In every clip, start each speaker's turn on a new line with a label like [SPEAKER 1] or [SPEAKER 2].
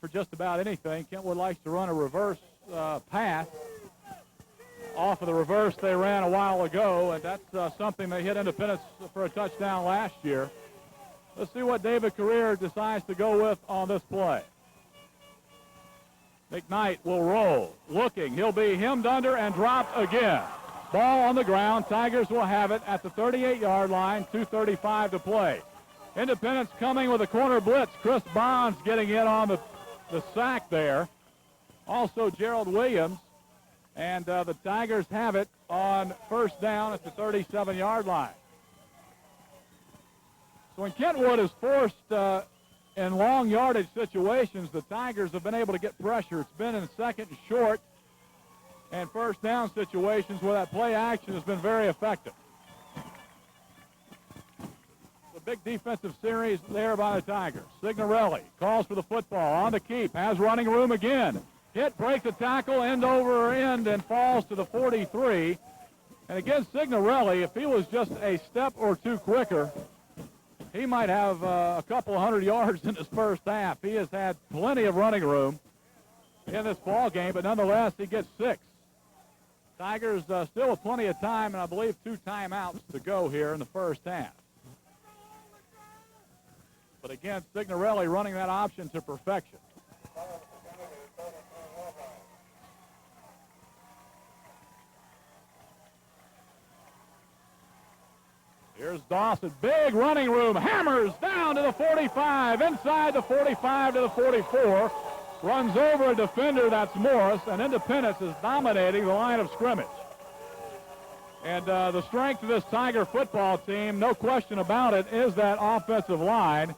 [SPEAKER 1] for just about anything. Kentwood likes to run a reverse pass off of the reverse they ran a while ago, and that's something they hit Independence for a touchdown last year. Let's see what David Carrier decides to go with on this play. McKnight will roll. Looking. He'll be hemmed under and dropped again. Ball on the ground. Tigers will have it at the 38-yard line. 2:35 to play. Independence coming with a corner blitz. Chris Bonds getting in on the sack there. Also Gerald Williams. And the Tigers have it on first down at the 37-yard line. So when Kentwood is forced in long yardage situations, the Tigers have been able to get pressure. It's been in second and short and first down situations where that play action has been very effective. The big defensive series there by the Tigers. Signorelli calls for the football on the keep, has running room again. Hit, breaks the tackle, end over end, and falls to the 43. And again, Signorelli, if he was just a step or two quicker, he might have a couple of hundred yards in his first half. He has had plenty of running room in this ball game, but nonetheless, he gets 6. Tigers still with plenty of time, and I believe 2 timeouts to go here in the first half. But again, Signorelli running that option to perfection. Here's Dawson, big running room, hammers down to the 45, inside the 45 to the 44, runs over a defender, that's Morris, and Independence is dominating the line of scrimmage. And the strength of this Tiger football team, no question about it, is that offensive line.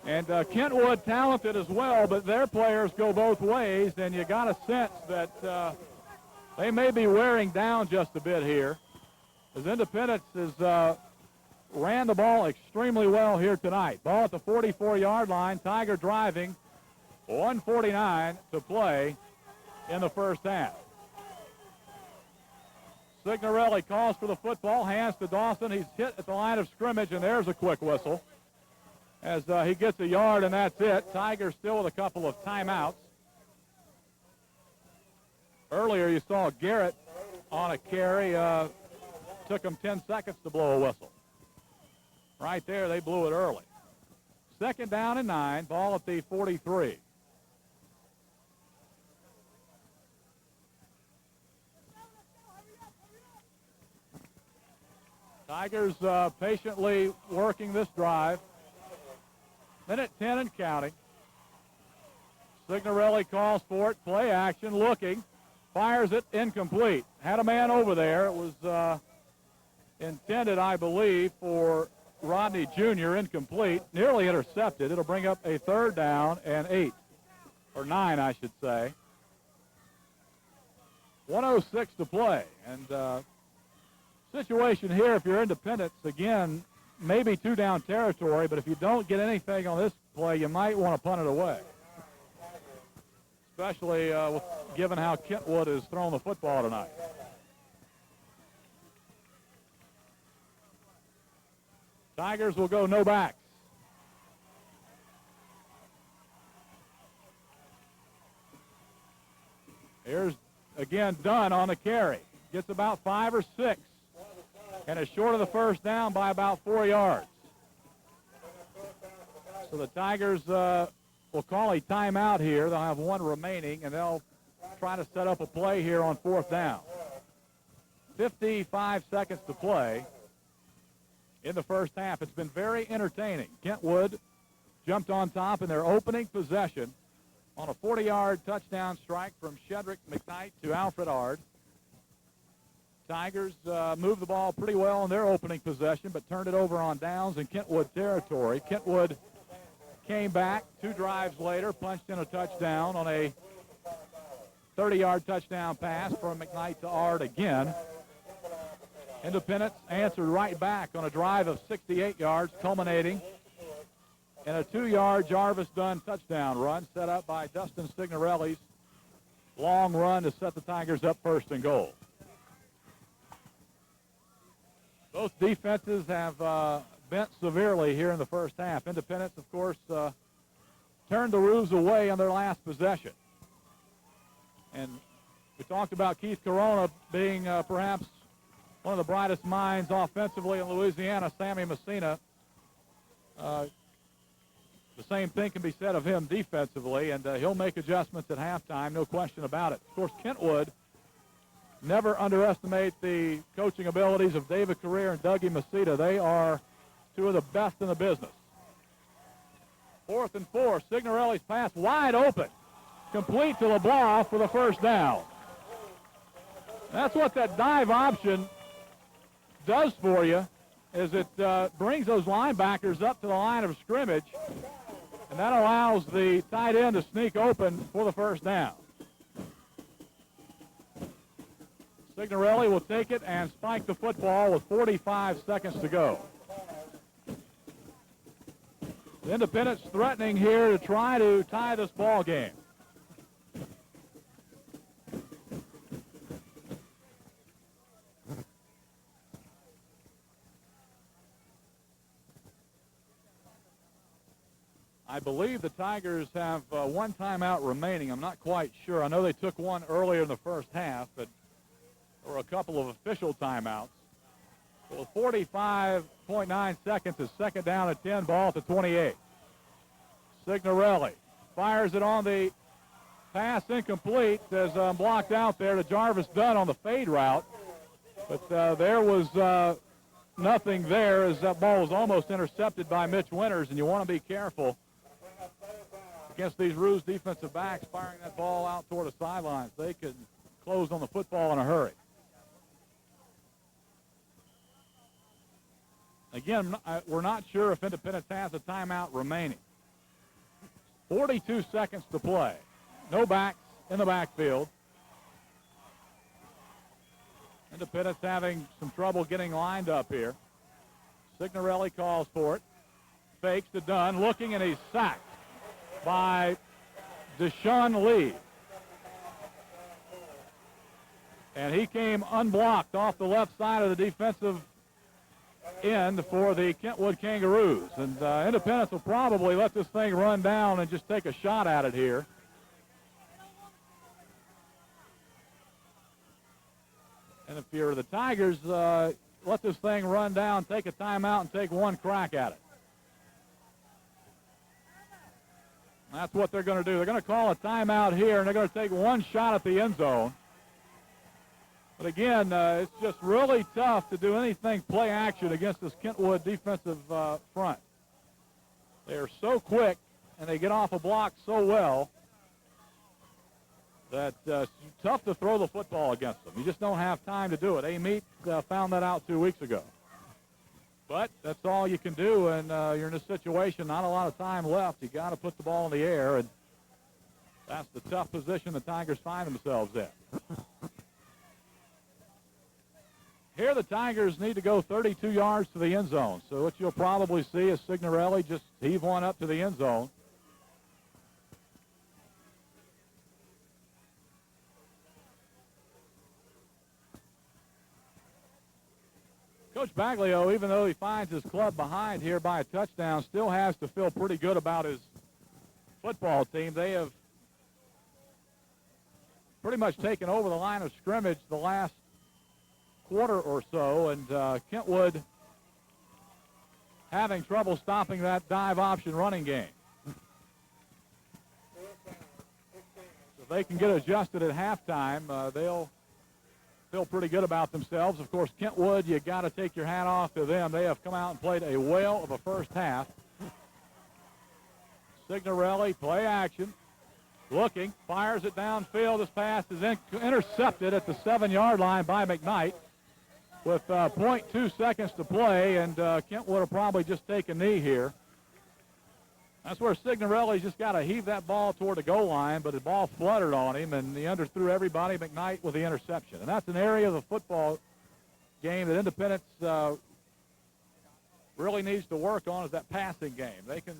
[SPEAKER 1] And Kentwood talented as well, but their players go both ways, and you got a sense that they may be wearing down just a bit here, as Independence has ran the ball extremely well here tonight. Ball at the 44-yard line. Tiger driving. 1:49 to play in the first half. Signorelli calls for the football, hands to Dawson. He's hit at the line of scrimmage, and there's a quick whistle as he gets a yard, and that's it. Tigers still with a couple of timeouts. Earlier you saw Garrett on a carry. Took them 10 seconds to blow a whistle. Right there, they blew it early. Second down and 9, ball at the 43. Tigers patiently working this drive. Minute 10 and counting. Signorelli calls for it, play action, looking, fires it, incomplete. Had a man over there. It was intended, I believe, for Rodney Jr., incomplete, nearly intercepted. It'll bring up a 3rd down and 8, or 9, I should say. 1:06 to play, and situation here, if you're Independence, again, maybe 2-down territory, but if you don't get anything on this play, you might want to punt it away, especially given how Kentwood has thrown the football tonight. Tigers will go no backs. Here's, again, Dunn on the carry. Gets about 5 or 6. And is short of the first down by about 4 yards. So the Tigers will call a timeout here. They'll have 1 remaining, and they'll try to set up a play here on 4th down. 55 seconds to play in the first half. It's been very entertaining. Kentwood jumped on top in their opening possession on a 40-yard touchdown strike from Shedrick McKnight to Alfred Ard. Tigers moved the ball pretty well in their opening possession, but turned it over on downs in Kentwood territory. Kentwood came back 2 drives later, punched in a touchdown on a 30-yard touchdown pass from McKnight to Ard again. Independence answered right back on a drive of 68 yards, culminating in a 2-yard Jarvis Dunn touchdown run set up by Dustin Signorelli's long run to set the Tigers up 1st and goal. Both defenses have bent severely here in the first half. Independence, of course, turned the Roos away on their last possession. And we talked about Keith Corona being perhaps one of the brightest minds offensively in Louisiana, Sammy Messina. The same thing can be said of him defensively, and he'll make adjustments at halftime, no question about it. Of course, Kentwood, never underestimate the coaching abilities of David Carrier and Dougie Messina. They are two of the best in the business. 4th and 4, Signorelli's pass wide open, complete to LeBlanc for the first down. That's what that dive option does for you, is it brings those linebackers up to the line of scrimmage, and that allows the tight end to sneak open for the first down. Signorelli will take it and spike the football with 45 seconds to go. The Independents threatening here to try to tie this ball game. I believe the Tigers have one timeout remaining. I'm not quite sure. I know they took one earlier in the first half, but there were a couple of official timeouts. Well, 45.9 seconds is second down at 10, ball at the 28. Signorelli fires it on the pass, incomplete, as blocked out there to Jarvis Dunn on the fade route. But there was nothing there, as that ball was almost intercepted by Mitch Winters, and you want to be careful against these Roos defensive backs firing that ball out toward the sidelines. They could close on the football in a hurry. Again, we're not sure if Independence has a timeout remaining. 42 seconds to play. No backs in the backfield. Independence having some trouble getting lined up here. Signorelli calls for it. Fakes to Dunn, looking, and he's sacked by Deshaun Lee. And he came unblocked off the left side of the defensive end for the Kentwood Kangaroos. And Independence will probably let this thing run down and just take a shot at it here. And if you're the Tigers, let this thing run down, take a timeout, and take one crack at it. That's what they're going to do. They're going to call a timeout here, and they're going to take one shot at the end zone. But again, it's just really tough to do anything play action against this Kentwood defensive front. They are so quick, and they get off a block so well that it's tough to throw the football against them. You just don't have time to do it. Amit found that out 2 weeks ago. But that's all you can do, and you're in this situation, not a lot of time left. You got to put the ball in the air, and that's the tough position the Tigers find themselves in. Here the Tigers need to go 32 yards to the end zone. So what you'll probably see is Signorelli just heave one up to the end zone. Coach Baglio, even though he finds his club behind here by a touchdown, still has to feel pretty good about his football team. They have pretty much taken over the line of scrimmage the last quarter or so, and Kentwood having trouble stopping that dive option running game. If they can get adjusted at halftime, they'll feel pretty good about themselves. Of course, Kentwood, you got to take your hat off to them. They have come out and played a whale of a first half. Signorelli, play action, looking, fires it downfield. This pass is intercepted at the 7-yard line by McKnight with 0.2 seconds to play, and Kentwood will probably just take a knee here. That's where Signorelli's just got to heave that ball toward the goal line, but the ball fluttered on him, and he underthrew everybody. McKnight with the interception. And that's an area of the football game that Independence really needs to work on, is that passing game. They can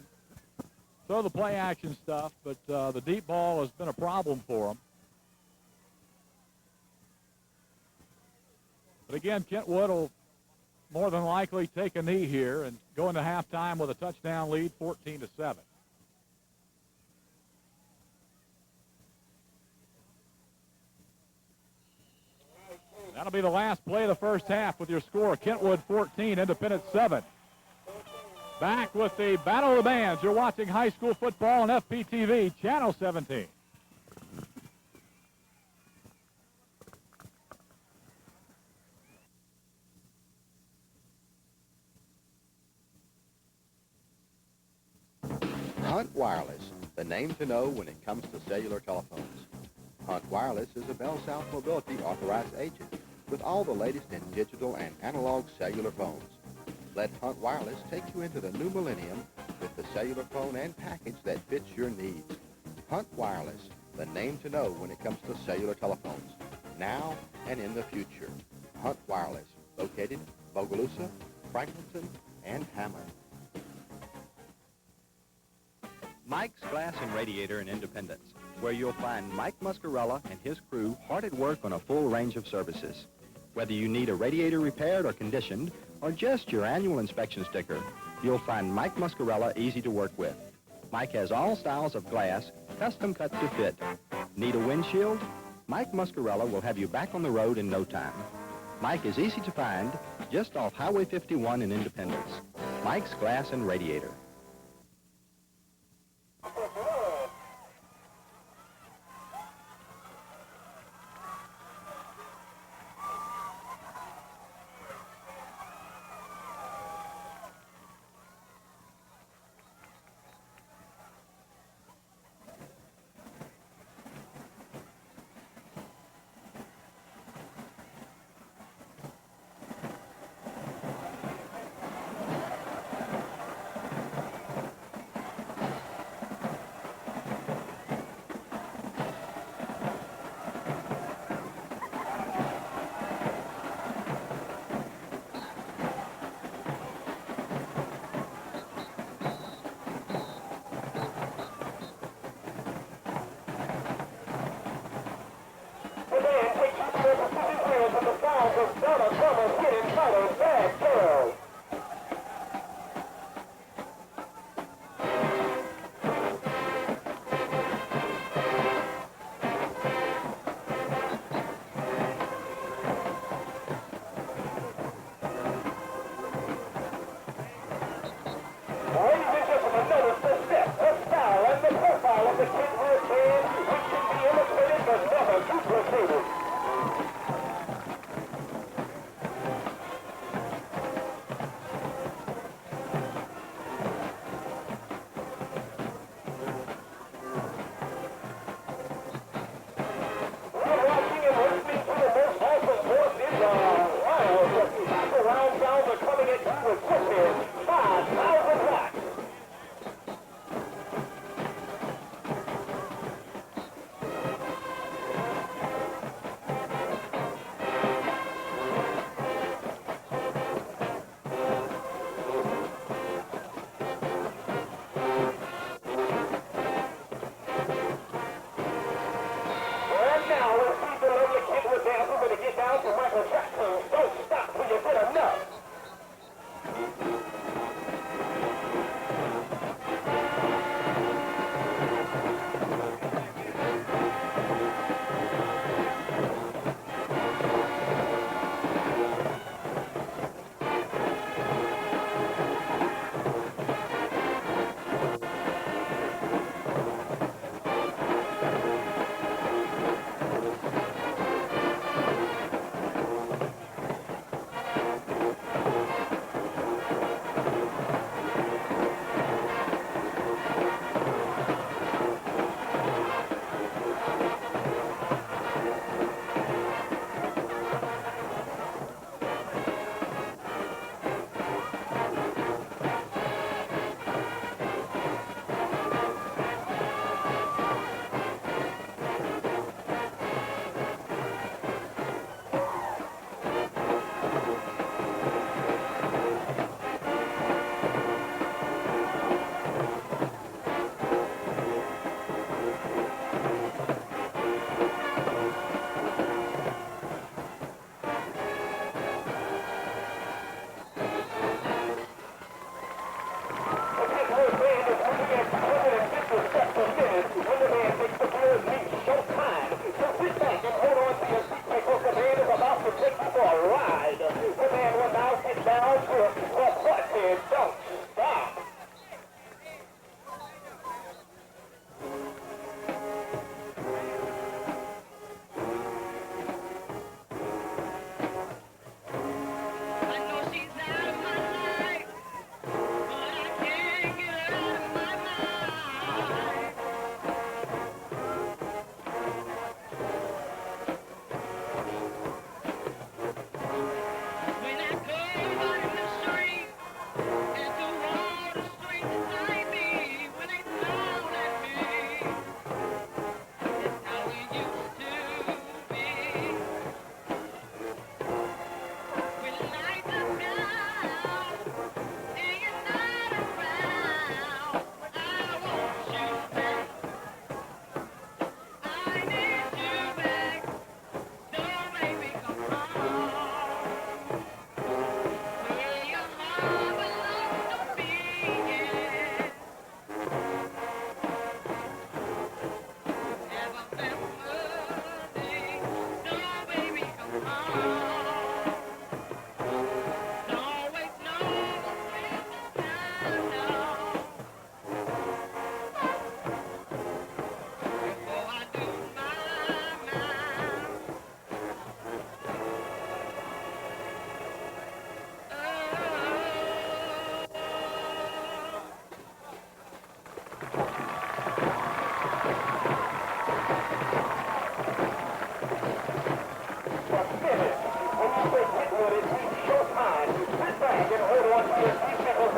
[SPEAKER 1] throw the play-action stuff, but the deep ball has been a problem for them. But again, Kentwood will more than likely take a knee here and go into halftime with a touchdown lead, 14-7. That'll be the last play of the first half with your score, Kentwood 14, Independence 7. Back with the Battle of the Bands. You're watching high school football on FPTV, Channel 17.
[SPEAKER 2] Hunt Wireless, the name to know when it comes to cellular telephones. Hunt Wireless is a Bell South Mobility authorized agent with all the latest in digital and analog cellular phones. Let Hunt Wireless take you into the new millennium with the cellular phone and package that fits your needs. Hunt Wireless, the name to know when it comes to cellular telephones, now and in the future. Hunt Wireless, located Bogalusa, Franklinton, and Hammond.
[SPEAKER 3] Mike's Glass and Radiator in Independence, where you'll find Mike Muscarella and his crew hard at work on a full range of services. Whether you need a radiator repaired or conditioned, or just your annual inspection sticker, you'll find Mike Muscarella easy to work with. Mike has all styles of glass, custom cut to fit. Need a windshield? Mike Muscarella will have you back on the road in no time. Mike is easy to find, just off Highway 51 in Independence. Mike's Glass and Radiator.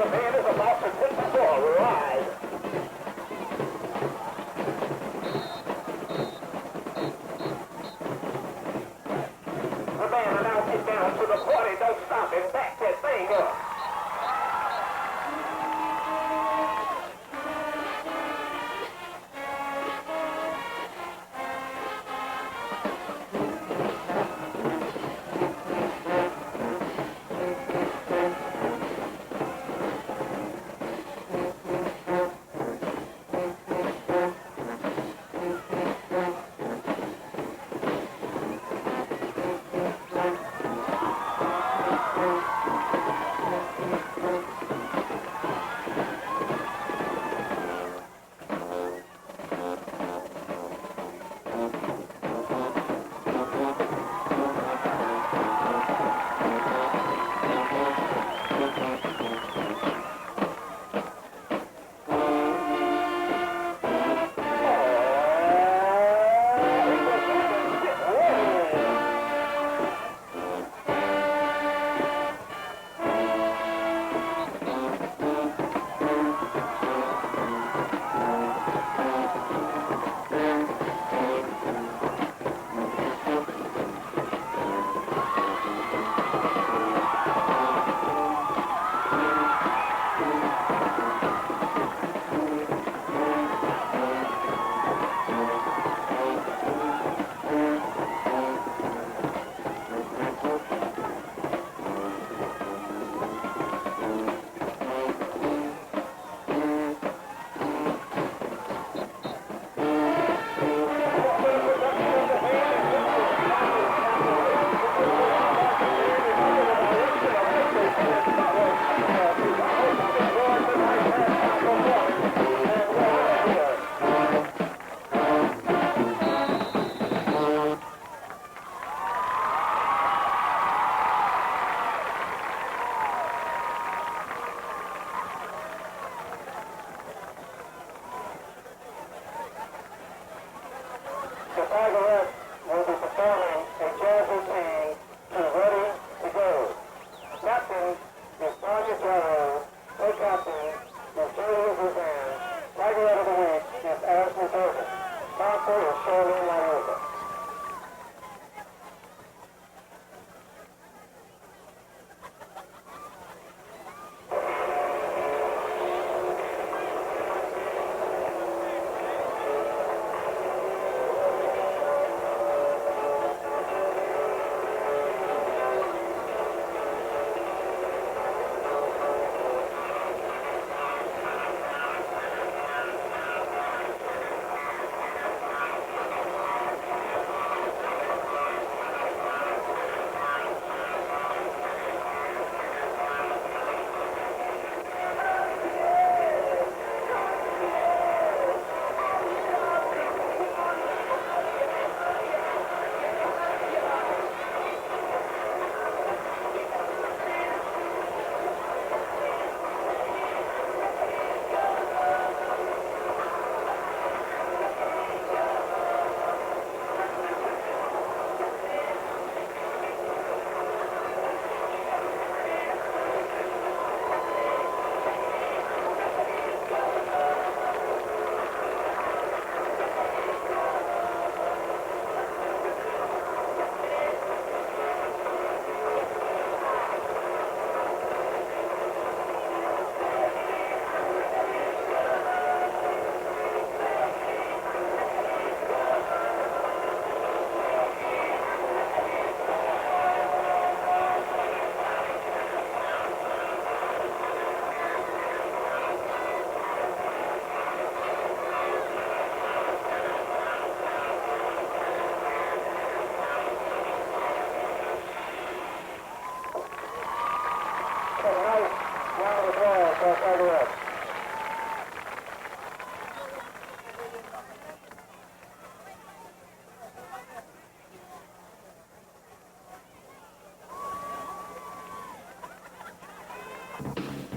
[SPEAKER 4] the band is about to take the floor live. The band announces down to the party, don't stop and back that thing up. The Kangaroos will be performing a jazz routine to Ready to Go. Captain is Tanya Jarrow. Co-captain is Julius Roseanne. Tiger of the Week is Ashley Davis. Sponsor is Charlene Larosa.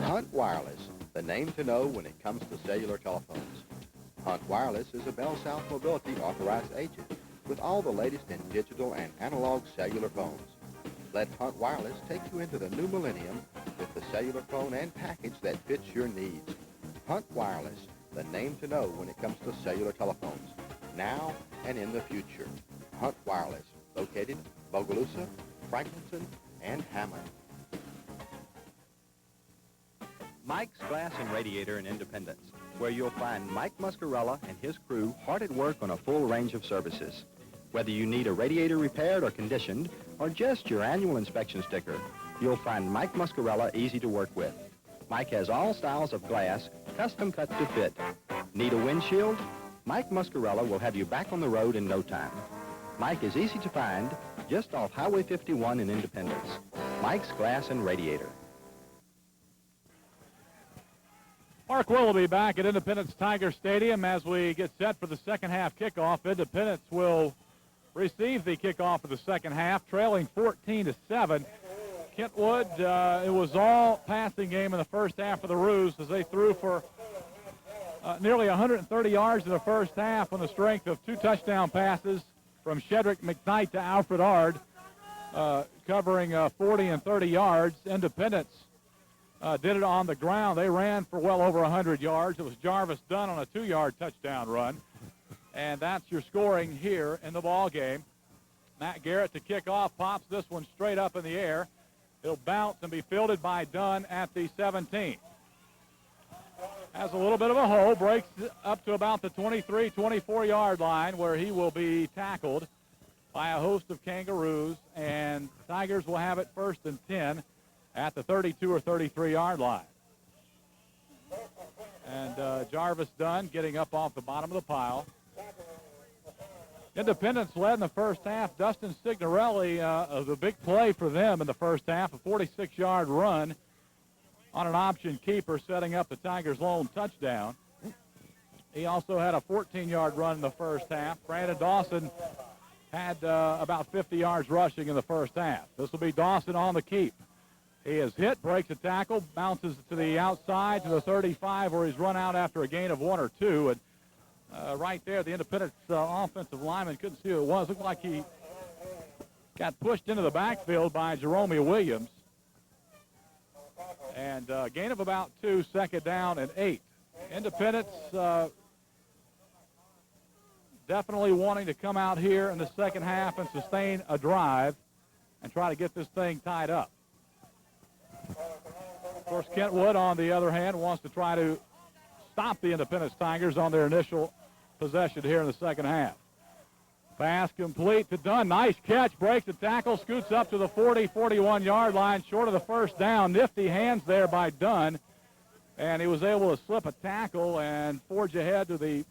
[SPEAKER 2] Hunt Wireless, the name to know when it comes to cellular telephones. Hunt Wireless is a Bell South Mobility authorized agent with all the latest in digital and analog cellular phones. Let Hunt Wireless take you into the new millennium with the cellular phone and package that fits your needs. Hunt Wireless, the name to know when it comes to cellular telephones, now and in the future. Hunt Wireless, located Bogalusa, Franklinton, and Hammond.
[SPEAKER 3] Mike's Glass and Radiator in Independence, where you'll find Mike Muscarella and his crew hard at work on a full range of services. Whether you need a radiator repaired or conditioned, or just your annual inspection sticker, you'll find Mike Muscarella easy to work with. Mike has all styles of glass, custom cut to fit. Need a windshield? Mike Muscarella will have you back on the road in no time. Mike is easy to find, just off Highway 51 in Independence. Mike's Glass and Radiator.
[SPEAKER 1] Mark Willoughby back at Independence Tiger Stadium as we get set for the second half kickoff. Independence will receive the kickoff of the second half, trailing 14-7. Kentwood, it was all passing game in the first half of the Roos as they threw for nearly 130 yards in the first half on the strength of 2 touchdown passes from Shedrick McKnight to Alfred Ard, covering 40 and 30 yards. Independence did it on the ground. They ran for well over 100 yards. It was Jarvis Dunn on a 2-yard touchdown run. And that's your scoring here in the ball game. Matt Garrett to kick off, pops this one straight up in the air. It'll bounce and be fielded by Dunn at the 17. Has a little bit of a hole, breaks up to about the 23, 24-yard line where he will be tackled by a host of Kangaroos, and Tigers will have it 1st and 10 at the 32 or 33-yard line. And Jarvis Dunn getting up off the bottom of the pile. Independence led in the first half. Dustin Signorelli, the big play for them in the first half, a 46-yard run on an option keeper, setting up the Tigers' lone touchdown. He also had a 14-yard run in the first half. Brandon Dawson had about 50 yards rushing in the first half. This will be Dawson on the keep. He is hit, breaks a tackle, bounces to the outside to the 35 where he's run out after a gain of 1 or 2. And right there, the Independence offensive lineman couldn't see who it was. Looked like he got pushed into the backfield by Jerome Williams. And gain of about 2, 2nd down and 8. Independence definitely wanting to come out here in the second half and sustain a drive and try to get this thing tied up. Of course, Kentwood, on the other hand, wants to try to stop the Independence Tigers on their initial possession here in the second half. Pass complete to Dunn. Nice catch. Breaks the tackle. Scoots up to the 40, 41-yard line. Short of the first down. Nifty hands there by Dunn. And he was able to slip a tackle and forge ahead to the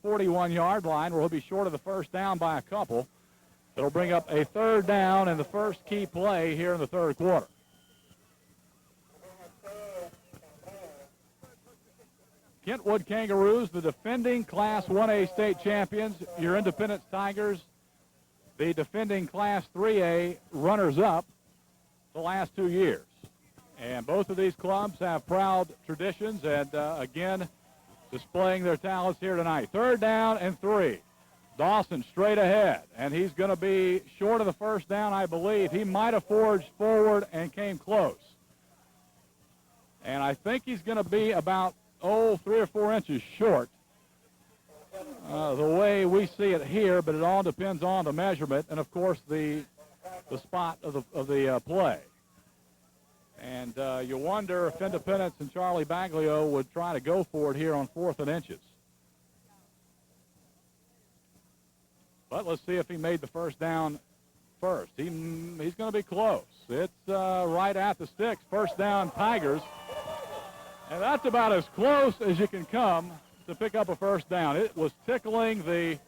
[SPEAKER 1] 41-yard line where he'll be short of the first down by a couple. It'll bring up a 3rd down and the first key play here in the third quarter. Kentwood Kangaroos, the defending Class 1A state champions. Your Independence Tigers, the defending Class 3A runners-up the last 2 years. And both of these clubs have proud traditions and, again, displaying their talents here tonight. 3rd down and 3. Dawson straight ahead, and he's going to be short of the first down, I believe. He might have forged forward and came close. And I think he's going to be about 3 or 4 inches short the way we see it here, but it all depends on the measurement and, of course, the spot of the play. And you wonder if Independence and Charlie Baglio would try to go for it here on 4th and inches. But let's see if he made the first down first. He's going to be close. It's right at the sticks. First down, Tigers. And that's about as close as you can come to pick up a first down. It was tickling the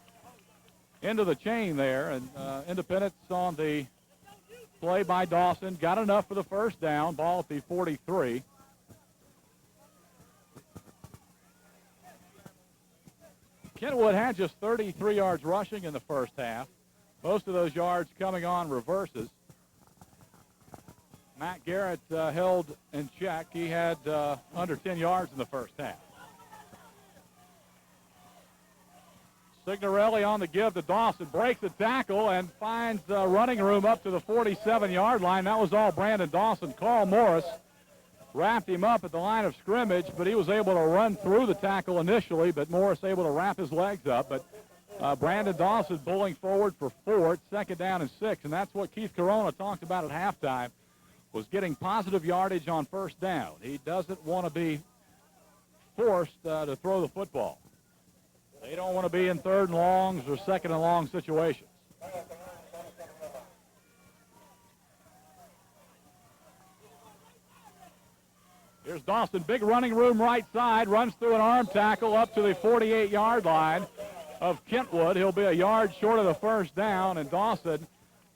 [SPEAKER 1] end of the chain there, and Independence on the play by Dawson. Got enough for the first down. Ball at the 43. Kentwood had just 33 yards rushing in the first half. Most of those yards coming on reverses. Matt Garrett held in check. He had under 10 yards in the first half. Signorelli on the give to Dawson. Breaks the tackle and finds running room up to the 47-yard line. That was all Brandon Dawson. Carl Morris wrapped him up at the line of scrimmage, but he was able to run through the tackle initially, but Morris able to wrap his legs up. But Brandon Dawson bowling forward for 4, second down and 6, and that's what Keith Corona talked about at halftime, was getting positive yardage on first down. He doesn't want to be forced to throw the football. They don't want to be in third and longs or second and long situations. Here's Dawson, big running room right side, runs through an arm tackle up to the 48-yard line of Kentwood. He'll be a yard short of the first down, and Dawson,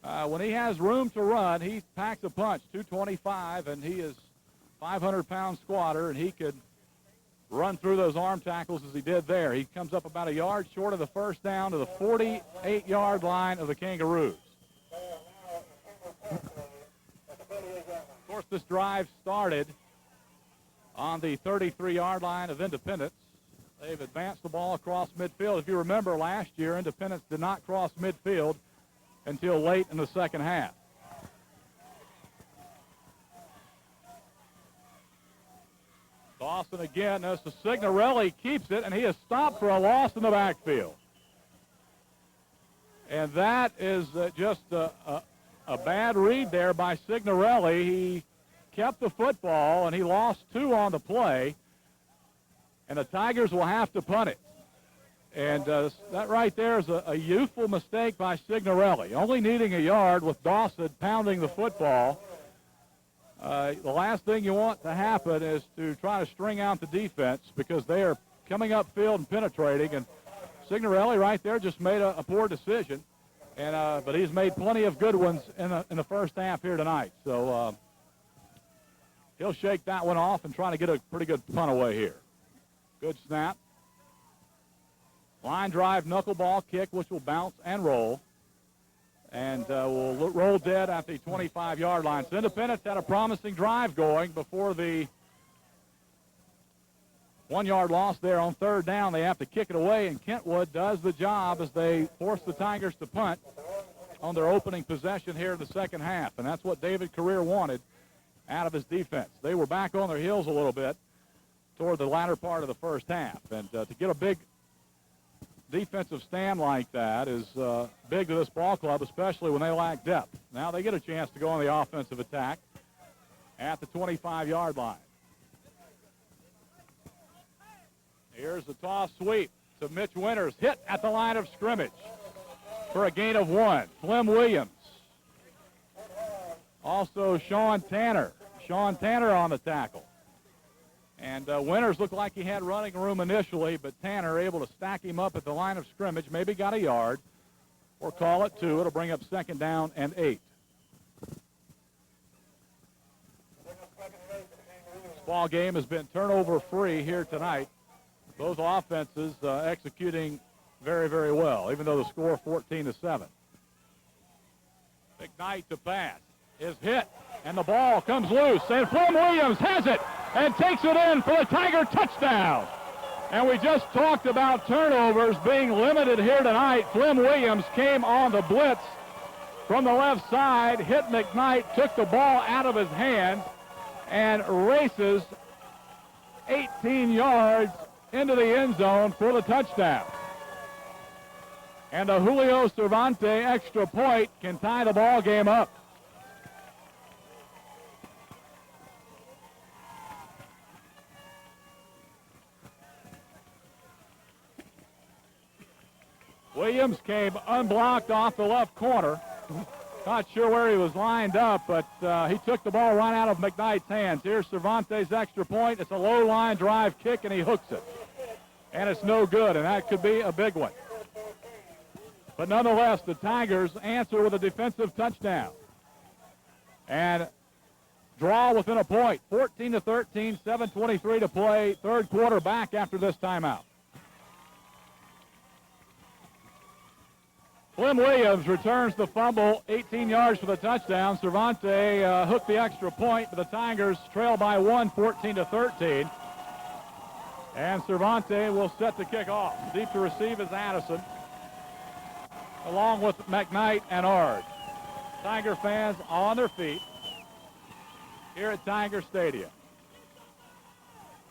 [SPEAKER 1] when he has room to run, he packs a punch, 225, and he is 500-pound squatter, and he could run through those arm tackles as he did there. He comes up about a yard short of the first down to the 48-yard line of the Kangaroos. Of course, this drive started on the 33-yard line of Independence. They've advanced the ball across midfield. If you remember last year, Independence did not cross midfield until late in the second half. Dawson again, as the Signorelli keeps it, and he is stopped for a loss in the backfield. And that is just a bad read there by Signorelli. He kept the football, and he lost 2 on the play, and the Tigers will have to punt it. And that right there is a youthful mistake by Signorelli, only needing a yard with Dawson pounding the football. The last thing you want to happen is to try to string out the defense because they are coming upfield and penetrating, and Signorelli right there just made a poor decision, and but he's made plenty of good ones in the first half here tonight. So he'll shake that one off and try to get a pretty good punt away here. Good snap. Line drive knuckleball kick, which will bounce and roll. And will roll dead at the 25-yard line. So Independence had a promising drive going before the 1-yard loss there on third down. They have to kick it away, and Kentwood does the job as they force the Tigers to punt on their opening possession here in the second half. And that's what David Career wanted out of his defense. They were back on their heels a little bit toward the latter part of the first half. And to get a big defensive stand like that is big to this ball club, especially when they lack depth. Now they get a chance to go on the offensive attack at the 25-yard line. Here's the toss sweep to Mitch Winters, hit at the line of scrimmage for a gain of 1. Flem Williams. Also Sean Tanner. Sean Tanner on the tackle. And Winters looked like he had running room initially, but Tanner able to stack him up at the line of scrimmage, maybe got a yard, or call it 2. It'll bring up second down and 8. This ball game has been turnover-free here tonight. Both offenses executing very, very well, even though the score 14-7. McKnight to pass is hit, and the ball comes loose, and Flem Williams has it and takes it in for the Tiger touchdown. And we just talked about turnovers being limited here tonight. Flem Williams came on the blitz from the left side, hit McKnight, took the ball out of his hand, and races 18 yards into the end zone for the touchdown. And a Julio Cervantes extra point can tie the ball game up. Williams came unblocked off the left corner. Not sure where he was lined up, but he took the ball right out of McKnight's hands. Here's Cervantes' extra point. It's a low-line drive kick, and he hooks it. And it's no good, and that could be a big one. But nonetheless, the Tigers answer with a defensive touchdown. And draw within a point. 14-13, 7:23 to play. Third quarter back after this timeout. Flem Williams returns the fumble, 18 yards for the touchdown. Cervantes hooked the extra point, but the Tigers trail by 1, 14-13. And Cervantes will set the kick off. Deep to receive is Addison, along with McKnight and Ard. Tiger fans on their feet here at Tiger Stadium.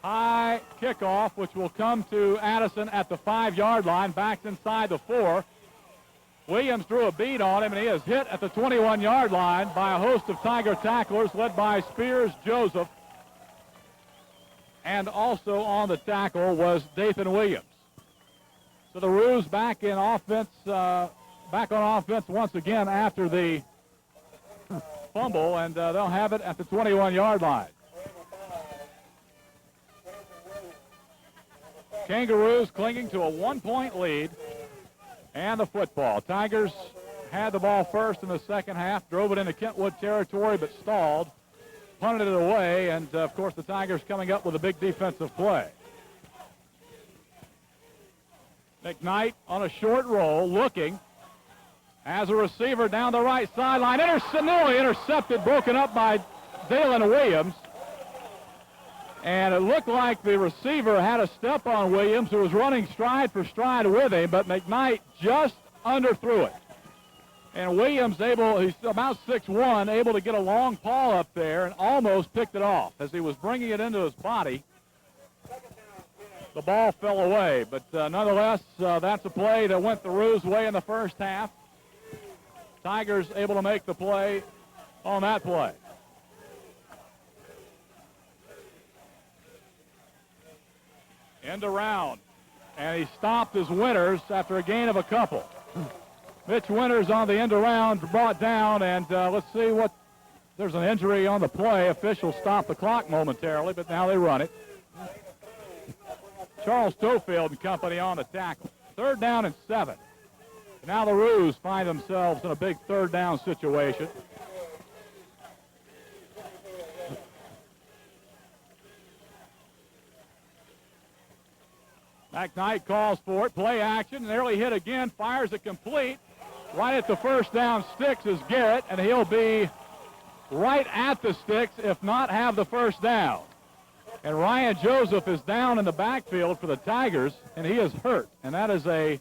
[SPEAKER 1] high kickoff, which will come to Addison at the 5-yard line, backs inside the 4. Williams drew a bead on him, and he is hit at the 21-yard line by a host of Tiger tacklers led by Spears Joseph. And also on the tackle was Dathan Williams. So the Roos back in offense, back on offense once again after the fumble, and they'll have it at the 21-yard line. Kangaroos clinging to a 1-point lead and the football. Tigers had the ball first in the second half, drove it into Kentwood territory, but stalled, punted it away, and of course the Tigers coming up with a big defensive play. McKnight on a short roll, looking, as a receiver down the right sideline. Nearly intercepted, broken up by Dalen Williams. And it looked like the receiver had a step on Williams, who was running stride for stride with him, but McKnight just underthrew it. And Williams he's about 6'1", able to get a long paw up there and almost picked it off. As he was bringing it into his body, the ball fell away. But nonetheless, that's a play that went the Roos' way in the first half. Tigers able to make the play on that play. End around, and he stopped his Winters after a gain of a couple. Mitch Winters on the end around, brought down, and let's see what, there's an injury on the play. Officials stopped the clock momentarily, but now they run it. Charles Tofield and company on the tackle. 3rd down and 7. Now the Roos find themselves in a big 3rd down situation. McKnight calls for it, play action, nearly hit again, fires it complete. Right at the first down sticks is Garrett, and he'll be right at the sticks, if not have the first down. And Ryan Joseph is down in the backfield for the Tigers, and he is hurt. And that is a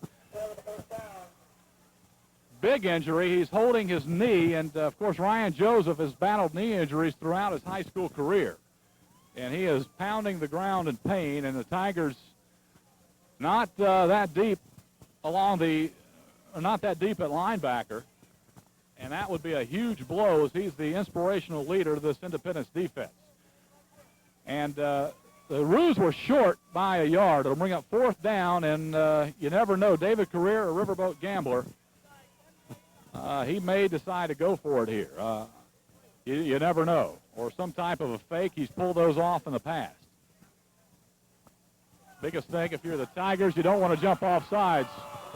[SPEAKER 1] big injury. He's holding his knee, and of course Ryan Joseph has battled knee injuries throughout his high school career. And he is pounding the ground in pain, and the Tigers not that deep not that deep at linebacker, and that would be a huge blow as he's the inspirational leader of this Independence defense. And the Roos were short by a yard. It'll bring up 4th down, and you never know. David Carrier, a Riverboat Gambler, he may decide to go for it here. You never know. Or some type of a fake. He's pulled those off in the past. Biggest thing, if you're the Tigers, you don't want to jump off sides.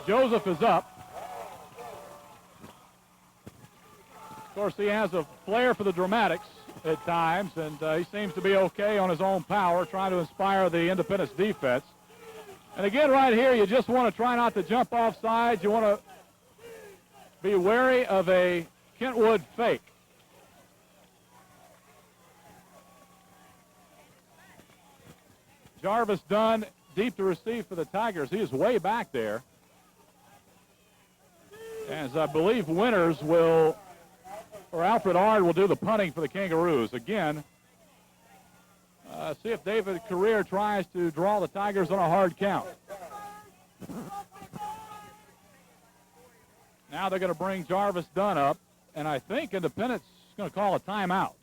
[SPEAKER 1] Joseph is up. Of course, he has a flair for the dramatics at times, and he seems to be okay on his own power, trying to inspire the Independence defense. And again, right here, you just want to try not to jump off sides. You want to be wary of a Kentwood fake. Jarvis Dunn deep to receive for the Tigers. He is way back there. As I believe Winters or Alfred Ard will do the punting for the Kangaroos. Again, see if David Carrier tries to draw the Tigers on a hard count. Now they're going to bring Jarvis Dunn up, and I think Independence is going to call a timeout.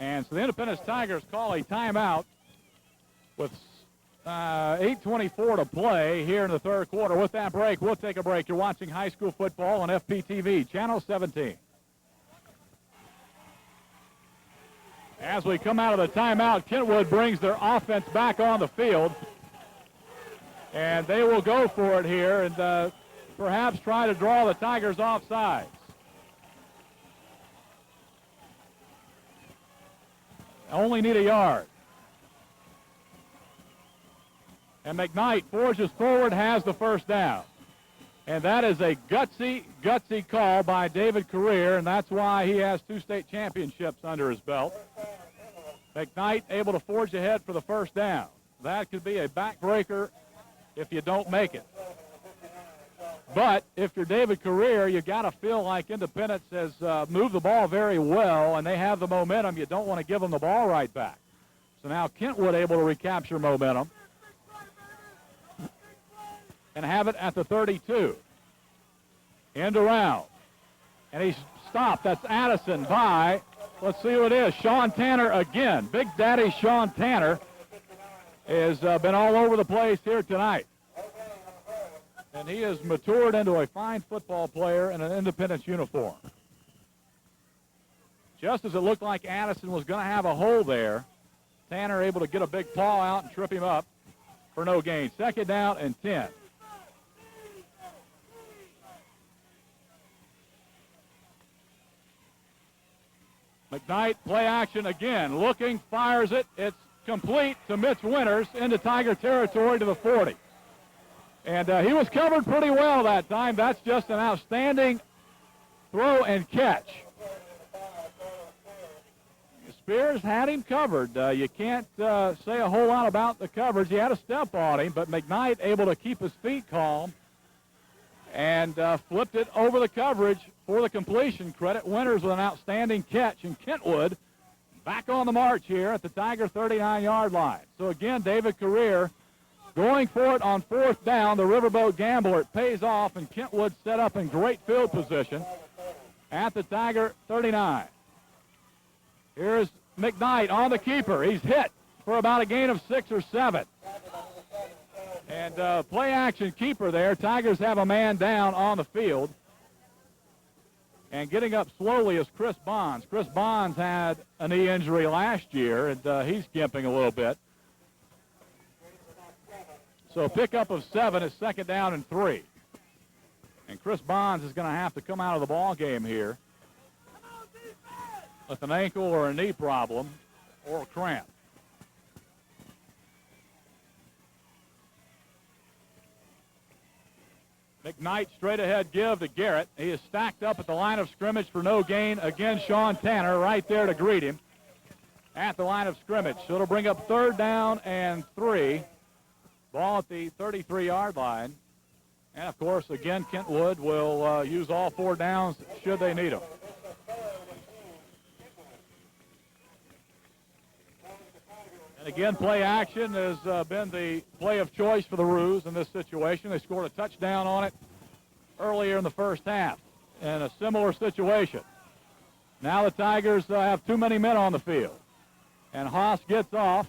[SPEAKER 1] And so the Independence Tigers call a timeout with 8:24 to play here in the 3rd quarter. With that break, we'll take a break. You're watching high school football on FPTV, Channel 17. As we come out of the timeout, Kentwood brings their offense back on the field. And they will go for it here and perhaps try to draw the Tigers off sides. Only need a yard. And McKnight forges forward, has the first down. And that is a gutsy call by David Carrier, and that's why he has 2 state championships under his belt. McKnight able to forge ahead for the first down. That could be a backbreaker if you don't make it. But if you're David Career, you got to feel like Independence has moved the ball very well, and they have the momentum. You don't want to give them the ball right back. So now Kentwood able to recapture momentum and have it at the 32. End around. And he's stopped. That's Addison by, let's see who it is, Sean Tanner again. Big Daddy Sean Tanner has been all over the place here tonight. And he has matured into a fine football player in an Independence uniform. Just as it looked like Addison was going to have a hole there, Tanner able to get a big paw out and trip him up for no gain. Second down and 10. McKnight, play action again. Looking, fires it. It's complete to Mitch Winters into Tiger territory to the 40. And he was covered pretty well that time. That's just an outstanding throw and catch. Spears had him covered. You can't say a whole lot about the coverage. He had a step on him, but McKnight able to keep his feet calm and flipped it over the coverage for the completion. Credit Winters with an outstanding catch, and Kentwood back on the march here at the Tiger 39-yard line. So again, David Career going for it on fourth down. The Riverboat Gambler, it pays off, and Kentwood set up in great field position at the Tiger 39. Here's McKnight on the keeper. He's hit for about a gain of 6 or 7. And play action keeper there. Tigers have a man down on the field. And getting up slowly is Chris Bonds. Chris Bonds had a knee injury last year, and he's gimping a little bit. So pickup of 7 is second down and 3. And Chris Bonds is going to have to come out of the ball game here with an ankle or a knee problem or a cramp. McKnight straight ahead give to Garrett. He is stacked up at the line of scrimmage for no gain. Again, Sean Tanner right there to greet him at the line of scrimmage. So it'll bring up third down and 3. Ball at the 33-yard line. And, of course, again, Kentwood will use all 4 downs should they need them. And, again, play action has been the play of choice for the Roos in this situation. They scored a touchdown on it earlier in the first half in a similar situation. Now the Tigers have too many men on the field. And Haas gets off.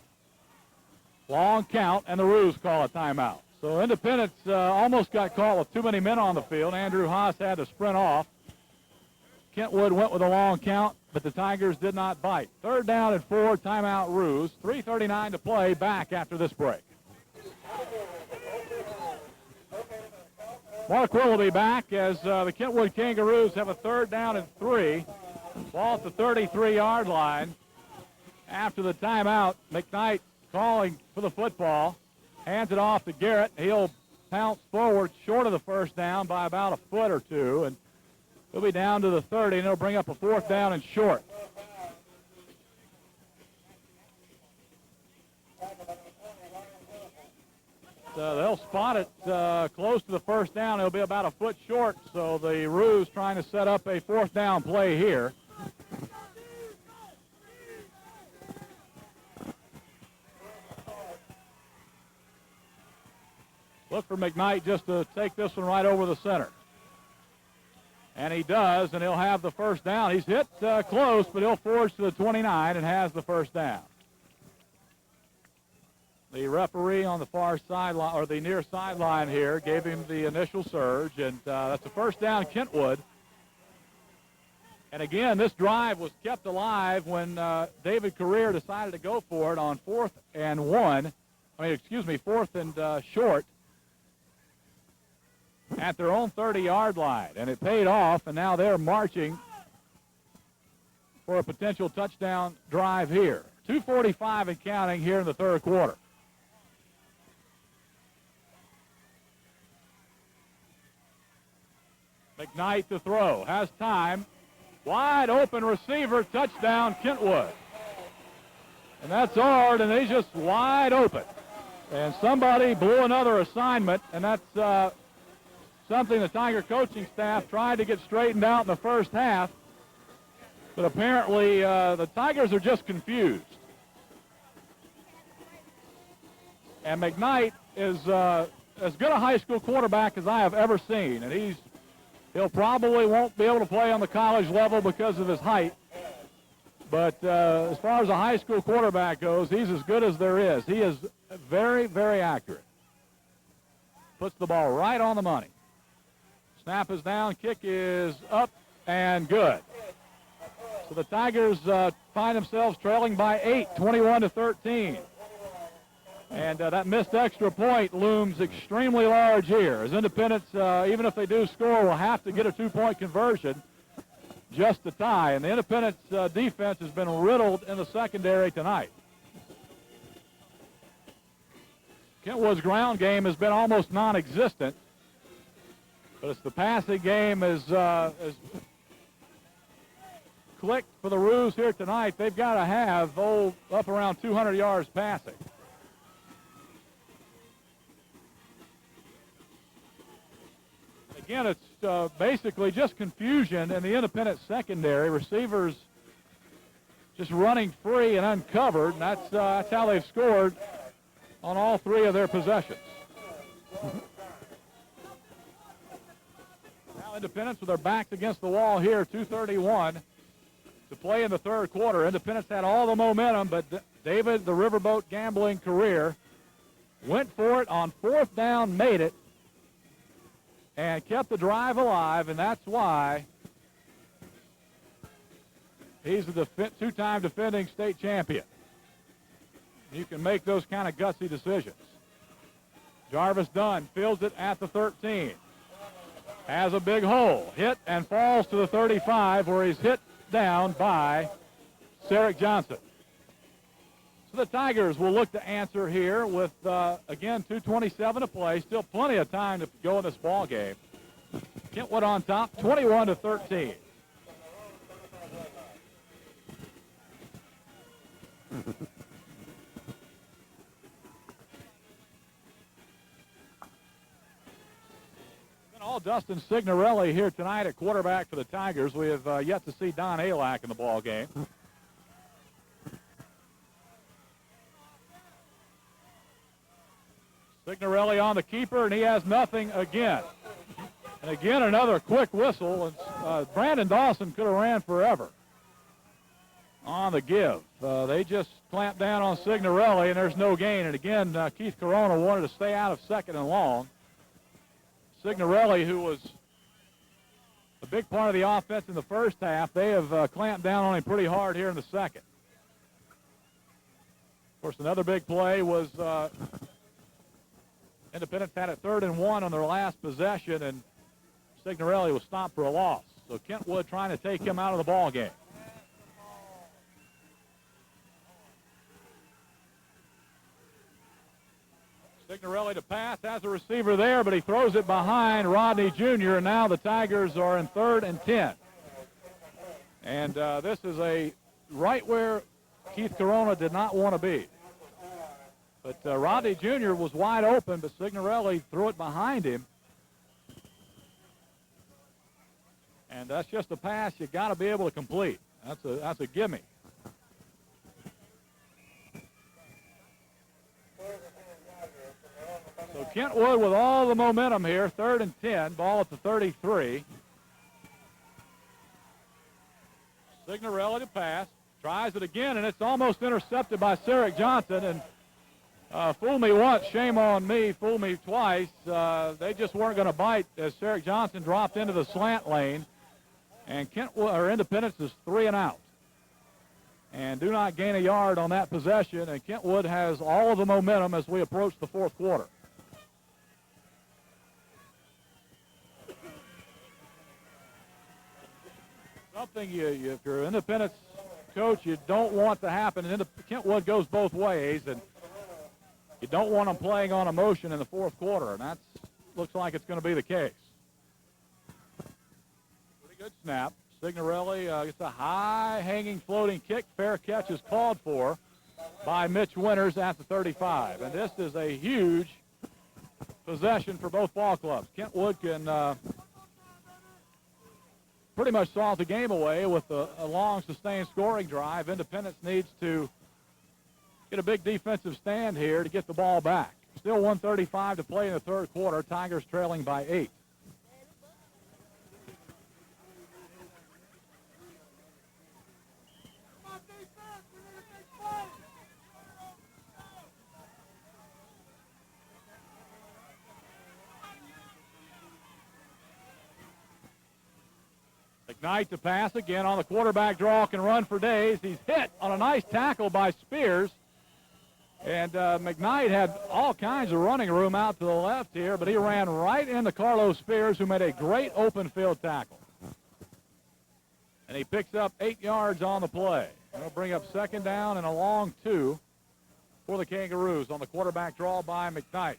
[SPEAKER 1] Long count, and the Roos call a timeout. So Independence almost got caught with too many men on the field. Andrew Haas had to sprint off. Kentwood went with a long count, but the Tigers did not bite. Third down and 4, timeout Roos. 3:39 to play, back after this break. Mark Willoughby back as the Kentwood Kangaroos have a third down and 3. Ball at the 33-yard line. After the timeout, McKnight calling for the football, hands it off to Garrett. He'll pounce forward short of the first down by about a foot or 2, and he'll be down to the 30, and it'll bring up a fourth down and short. They'll spot it close to the first down. It'll be about a foot short, so the Roos trying to set up a fourth down play here. Look for McKnight just to take this one right over the center. And he does, and he'll have the first down. He's hit close, but he'll forge to the 29 and has the first down. The referee on the far sideline, or the near sideline here, gave him the initial surge, and that's a first down, Kentwood. And again, this drive was kept alive when David Career decided to go for it on fourth and short at their own 30-yard line. And it paid off, and now they're marching for a potential touchdown drive here. 2:45 and counting here in the third quarter. McKnight to throw, has time. Wide open receiver, touchdown, Kentwood. And that's hard, and he's just wide open. And somebody blew another assignment, and that's something the Tiger coaching staff tried to get straightened out in the first half, but apparently the Tigers are just confused. And McKnight is as good a high school quarterback as I have ever seen, and he'll probably won't be able to play on the college level because of his height. But as far as a high school quarterback goes, he's as good as there is. He is very, very accurate. Puts the ball right on the money. Snap is down, kick is up, and good. So the Tigers find themselves trailing by 8, 21-13. And that missed extra point looms extremely large here, as Independence, even if they do score, will have to get a 2-point conversion just to tie. And the Independence defense has been riddled in the secondary tonight. Kentwood's ground game has been almost non-existent, but it's the passing game is clicked for the Roos here tonight. They've got to have up around 200 yards passing. Again, it's basically just confusion in the Independent secondary. Receivers just running free and uncovered, and that's how they've scored on all 3 of their possessions. Now Independence with their backs against the wall here, 2:31 to play in the third quarter. Independence had all the momentum, but David, the Riverboat gambling career, went for it on 4th down, made it, and kept the drive alive, and that's why he's the 2-time defending state champion. You can make those kind of gutsy decisions. Jarvis Dunn fields it at the 13. Has a big hole, hit and falls to the 35, where he's hit down by Sarek Johnson. So the Tigers will look to answer here with, again, 2:27 to play. Still plenty of time to go in this ball game. Kentwood on top, 21-13. All Dustin Signorelli here tonight at quarterback for the Tigers. We have yet to see Don Alak in the ball game. Signorelli on the keeper, and he has nothing again. And again, another quick whistle. And, Brandon Dawson could have ran forever on the give. They just clamped down on Signorelli, and there's no gain. And again, Keith Corona wanted to stay out of 2nd and long. Signorelli, who was a big part of the offense in the first half, they have clamped down on him pretty hard here in the second. Of course, another big play was Independence had it 3rd and 1 on their last possession, and Signorelli was stopped for a loss. So Kentwood trying to take him out of the ball game. Signorelli to pass, has a receiver there, but he throws it behind Rodney Jr., and now the Tigers are in 3rd and 10. And this is right where Keith Corona did not want to be. But Rodney Jr. was wide open, but Signorelli threw it behind him. And that's just a pass you got to be able to complete. That's a gimme. So Kentwood with all the momentum here, 3rd and 10, ball at the 33. Signorelli to pass, tries it again, and it's almost intercepted by Sarek Johnson. And fool me once, shame on me, fool me twice. They just weren't going to bite as Sarek Johnson dropped into the slant lane. And Kentwood, or Independence, is 3 and out. And do not gain a yard on that possession, and Kentwood has all of the momentum as we approach the 4th quarter. Something if you're an Independence coach, you don't want to happen. And Kentwood goes both ways, and you don't want them playing on emotion in the 4th quarter, and that looks like it's going to be the case. Pretty good snap. Signorelli gets a high-hanging floating kick. Fair catch is called for by Mitch Winters at the 35. And this is a huge possession for both ball clubs. Kentwood can pretty much solve the game away with a long, sustained scoring drive. Independence needs to get a big defensive stand here to get the ball back. Still 1:35 to play in the third quarter. Tigers trailing by 8. McKnight to pass again on the quarterback draw, can run for days. He's hit on a nice tackle by Spears. And McKnight had all kinds of running room out to the left here, but he ran right into Carlos Spears, who made a great open field tackle. And he picks up 8 yards on the play. That'll bring up second down and a long 2 for the Kangaroos on the quarterback draw by McKnight.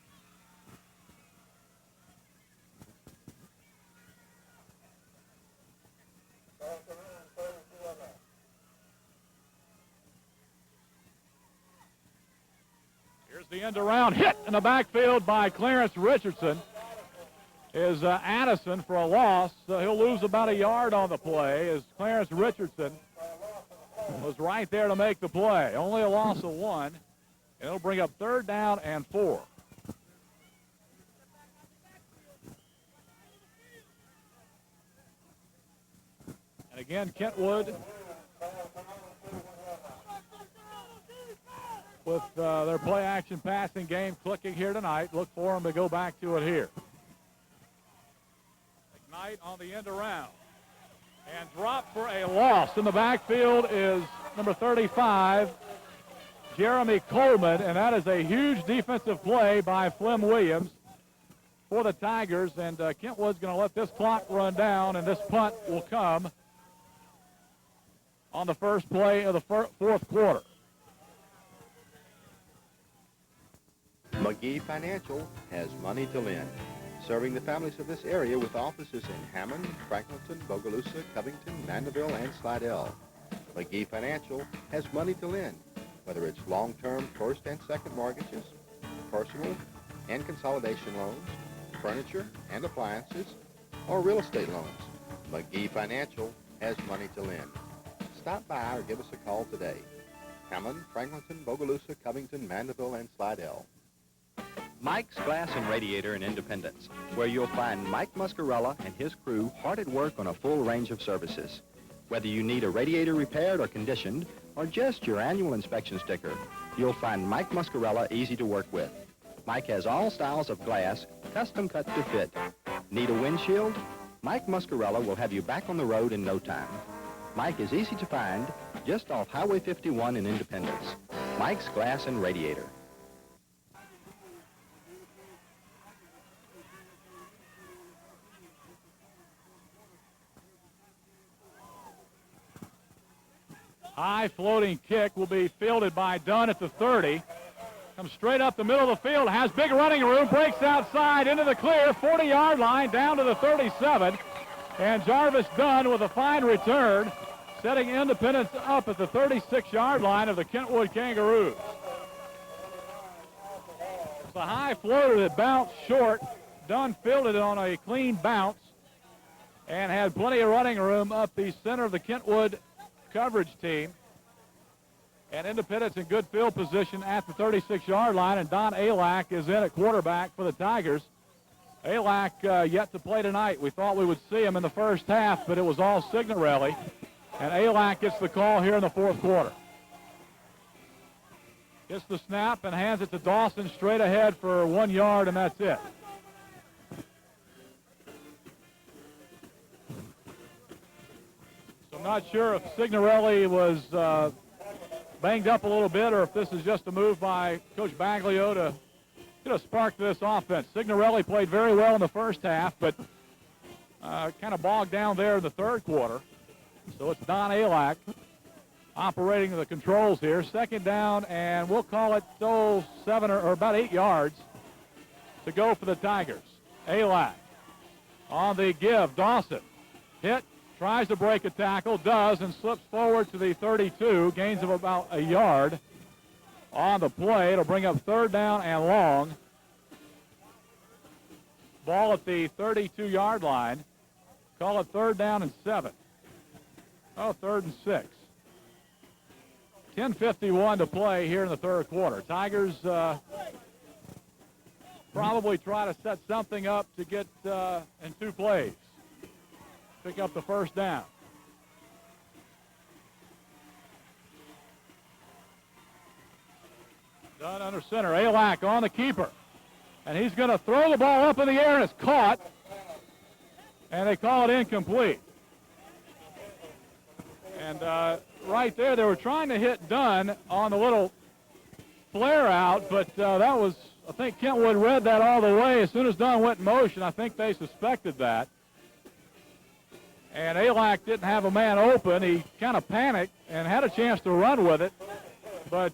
[SPEAKER 1] The end around hit in the backfield by Clarence Richardson is Addison for a loss. He'll lose about a yard on the play as Clarence Richardson was right there to make the play. Only a loss of 1. And it'll bring up third down and 4. And again, Kentwood with their play-action passing game clicking here tonight. Look for them to go back to it here. McKnight on the end around. And drop for a loss. In the backfield is number 35, Jeremy Coleman, and that is a huge defensive play by Flem Williams for the Tigers. And Kentwood's going to let this clock run down, and this punt will come on the first play of the fourth quarter.
[SPEAKER 2] McGee Financial has money to lend, serving the families of this area with offices in Hammond, Franklinton, Bogalusa, Covington, Mandeville, and Slidell. McGee Financial has money to lend, whether it's long-term first and second mortgages, personal and consolidation loans, furniture and appliances, or real estate loans. McGee Financial has money to lend. Stop by or give us a call today. Hammond, Franklinton, Bogalusa, Covington, Mandeville, and Slidell.
[SPEAKER 3] Mike's Glass and Radiator in Independence, where you'll find Mike Muscarella and his crew hard at work on a full range of services. Whether you need a radiator repaired or conditioned, or just your annual inspection sticker, you'll find Mike Muscarella easy to work with. Mike has all styles of glass, custom cut to fit. Need a windshield? Mike Muscarella will have you back on the road in no time. Mike is easy to find, just off Highway 51 in Independence. Mike's Glass and Radiator.
[SPEAKER 1] High floating kick will be fielded by Dunn at the 30. Comes straight up the middle of the field, has big running room, breaks outside into the clear, 40-yard line, down to the 37. And Jarvis Dunn with a fine return, setting Independence up at the 36-yard line of the Kentwood Kangaroos. It's a high floater that bounced short. Dunn fielded it on a clean bounce and had plenty of running room up the center of the Kentwood coverage team. And Independence in good field position at the 36-yard line, and Don Alak is in at quarterback for the Tigers. Alak yet to play tonight. We thought we would see him in the first half, but it was all Signorelli. And Alak gets the call here in the fourth quarter. Gets the snap and hands it to Dawson straight ahead for 1 yard, and that's it. I'm not sure if Signorelli was banged up a little bit or if this is just a move by Coach Baglio to spark this offense. Signorelli played very well in the first half, but kind of bogged down there in the third quarter. So it's Don Alak operating the controls here. Second down, and we'll call it 7 or about 8 yards to go for the Tigers. Alak on the give. Dawson hit. Tries to break a tackle, does, and slips forward to the 32, gains of about a yard on the play. It'll bring up third down and long ball at the 32-yard line. Call it 3rd down and 7. Oh, 3rd and 6. 10:51 to play here in the third quarter. Tigers probably try to set something up to get in 2 plays. Pick up the first down. Done under center. Alak on the keeper. And he's going to throw the ball up in the air, and it's caught. And they call it incomplete. And right there, they were trying to hit Dunn on the little flare out, but that was, I think Kentwood read that all the way. As soon as Dunn went in motion, I think they suspected that. And Alak didn't have a man open. He kind of panicked and had a chance to run with it, but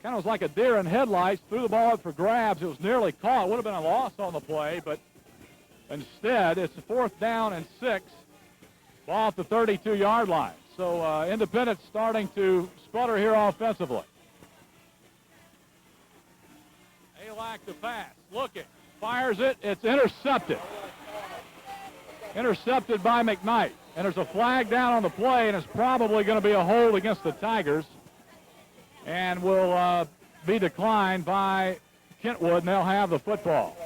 [SPEAKER 1] kind of was like a deer in headlights, threw the ball up for grabs. It was nearly caught. Would have been a loss on the play, but instead it's a 4th down and 6. Ball at the 32-yard line. So Independence starting to sputter here offensively. Alak to pass. Looking. Fires it. It's intercepted. Intercepted by McKnight. And there's a flag down on the play, and it's probably going to be a hold against the Tigers. And will be declined by Kentwood, and they'll have the football.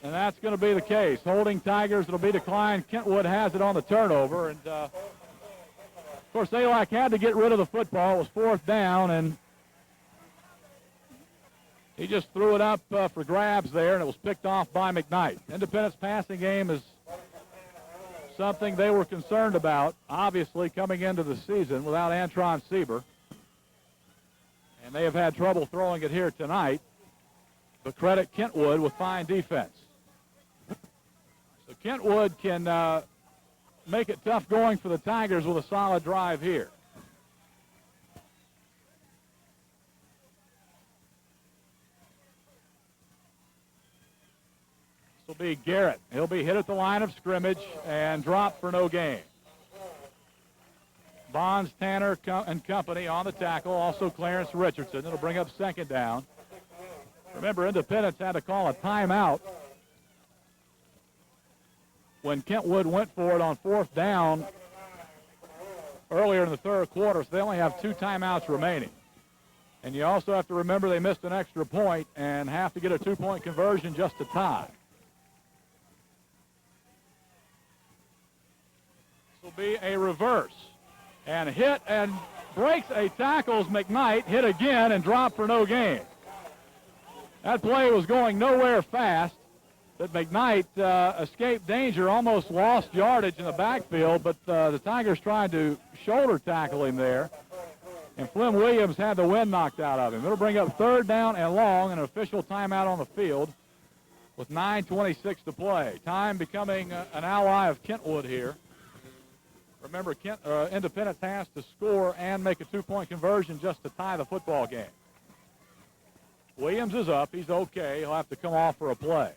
[SPEAKER 1] And that's going to be the case. Holding Tigers, it'll be declined. Kentwood has it on the turnover. And, of course, Alak had to get rid of the football. It was 4th down, and he just threw it up for grabs there, and it was picked off by McKnight. Independence passing game is something they were concerned about, obviously, coming into the season without Antron Sieber. And they have had trouble throwing it here tonight. But credit Kentwood with fine defense. So Kentwood can make it tough going for the Tigers with a solid drive here. This will be Garrett. He'll be hit at the line of scrimmage and dropped for no gain. Bonds, Tanner, and company on the tackle. Also Clarence Richardson. It'll bring up 2nd down. Remember, Independence had to call a timeout when Kentwood went for it on 4th down earlier in the third quarter, so they only have 2 timeouts remaining. And you also have to remember they missed an extra point and have to get a 2-point conversion just to tie. This will be a reverse. And hit and breaks a tackle's McKnight, hit again and dropped for no gain. That play was going nowhere fast, but McKnight escaped danger, almost lost yardage in the backfield, but the Tigers tried to shoulder tackle him there, and Flynn Williams had the wind knocked out of him. It'll bring up 3rd down and long, an official timeout on the field with 9:26 to play. Time becoming an ally of Kentwood here. Remember, Independence has to score and make a 2-point conversion just to tie the football game. Williams is up. He's okay. He'll have to come off for a play.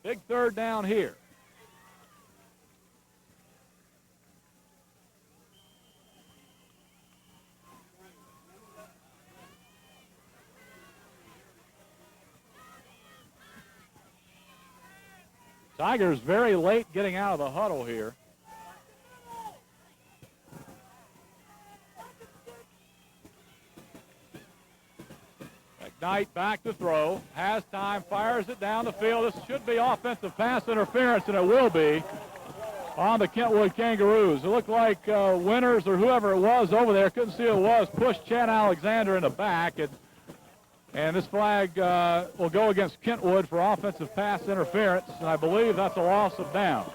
[SPEAKER 1] Big 3rd down here. Tigers very late getting out of the huddle here. McKnight back to throw, has time, fires it down the field. This should be offensive pass interference, and it will be on the Kentwood Kangaroos. It looked like Winters or whoever it was over there, couldn't see who it was, pushed Chad Alexander in the back. And this flag will go against Kentwood for offensive pass interference, and I believe that's a loss of down.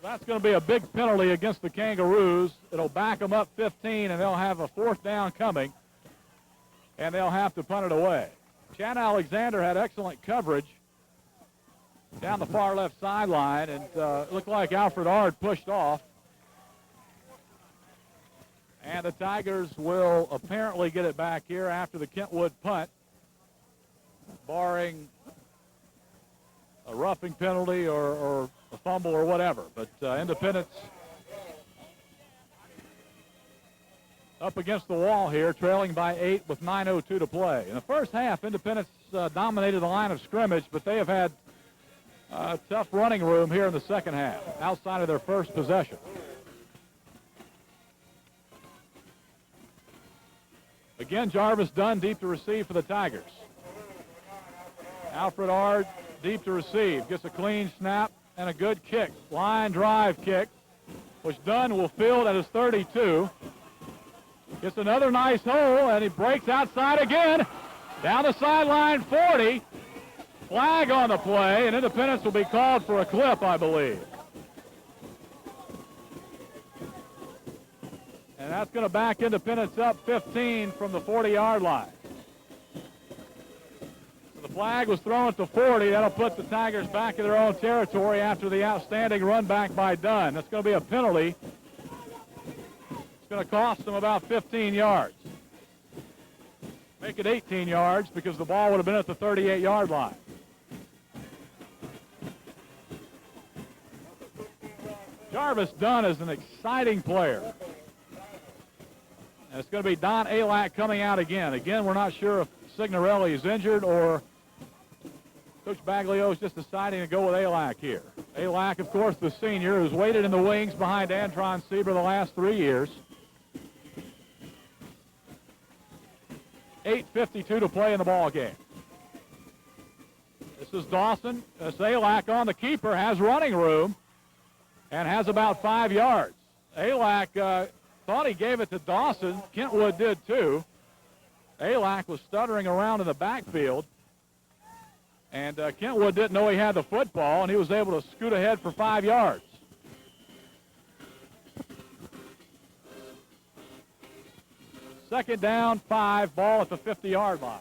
[SPEAKER 1] That's going to be a big penalty against the Kangaroos. It'll back them up 15, and they'll have a 4th down coming, and they'll have to punt it away. Chad Alexander had excellent coverage down the far left sideline, and it looked like Alfred Ard pushed off. And the Tigers will apparently get it back here after the Kentwood punt, barring a roughing penalty or a fumble or whatever. But Independence up against the wall here, trailing by 8 with 9:02 to play. In the first half, Independence dominated the line of scrimmage, but they have had tough running room here in the second half, outside of their first possession. Again, Jarvis Dunn deep to receive for the Tigers. Alfred Ard deep to receive, gets a clean snap and a good kick, line drive kick, which Dunn will field at his 32. Gets another nice hole, and he breaks outside again. Down the sideline, 40. Flag on the play, and Independence will be called for a clip, I believe. And that's going to back Independence up 15 from the 40-yard line. So the flag was thrown at the 40. That'll put the Tigers back in their own territory after the outstanding run back by Dunn. That's going to be a penalty. It's going to cost them about 15 yards. Make it 18 yards because the ball would have been at the 38-yard line. Jarvis Dunn is an exciting player. And it's going to be Don Alak coming out again. Again, we're not sure if Signorelli is injured or Coach Baglio is just deciding to go with Alak here. Alak, of course, the senior who's waited in the wings behind Antron Sieber the last 3 years. 8:52 to play in the ball game. This is Dawson. Alak on the keeper, has running room and has about 5 yards. Alak thought he gave it to Dawson. Kentwood did too. Alak was stuttering around in the backfield, and Kentwood didn't know he had the football, and he was able to scoot ahead for 5 yards. Second down, 5, ball at the 50-yard line.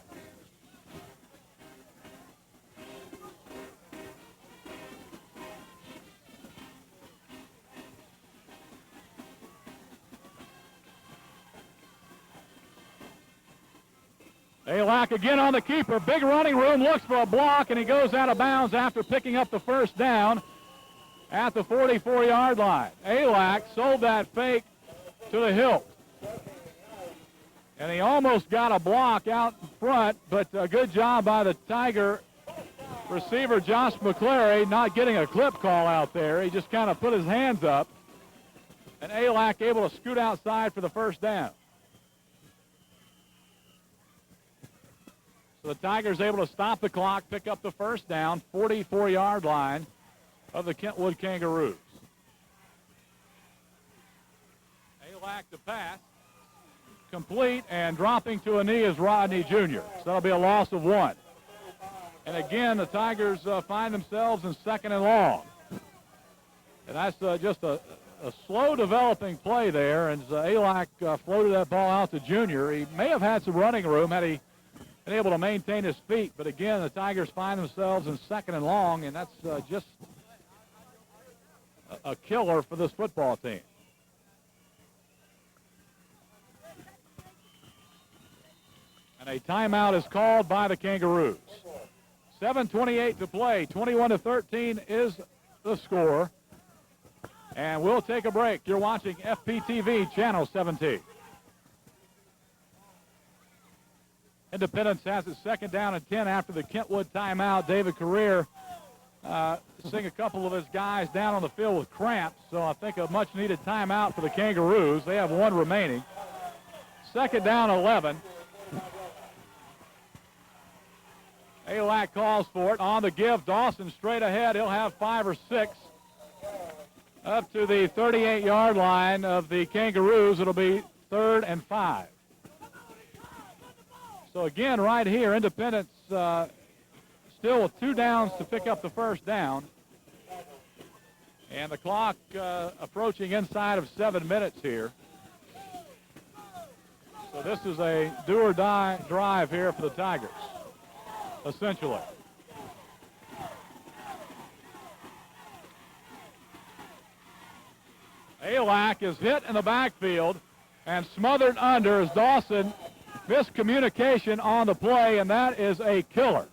[SPEAKER 1] Alak again on the keeper. Big running room, looks for a block, and he goes out of bounds after picking up the first down at the 44-yard line. Alak sold that fake to the hilt. And he almost got a block out in front, but a good job by the Tiger receiver, Josh McClary, not getting a clip call out there. He just kind of put his hands up, and Alak able to scoot outside for the first down. So the Tigers able to stop the clock, pick up the first down, 44-yard line of the Kentwood Kangaroos. Alak to pass. Complete, and dropping to a knee is Rodney Jr. So that'll be a loss of 1. And again, the Tigers find themselves in second and long. And that's just a slow developing play there, and Alak floated that ball out to Jr. He may have had some running room had he been able to maintain his feet, but again, the Tigers find themselves in second and long, and that's just a killer for this football team. And a timeout is called by the Kangaroos. 7:28 to play. 21-13 is the score. And we'll take a break. You're watching FPTV Channel 17. Independence has its second down and 10 after the Kentwood timeout. David Carrier seeing a couple of his guys down on the field with cramps, so I think a much-needed timeout for the Kangaroos. They have one remaining. Second down, 11. Alak calls for it. On the give, Dawson straight ahead. He'll have 5 or 6. Up to the 38-yard line of the Kangaroos. It'll be 3rd and 5. So again, right here, Independence still with 2 downs to pick up the first down. And the clock approaching inside of 7 minutes here. So this is a do-or-die drive here for the Tigers, essentially. Alak is hit in the backfield and smothered under as Dawson miscommunication on the play, and that is a killer.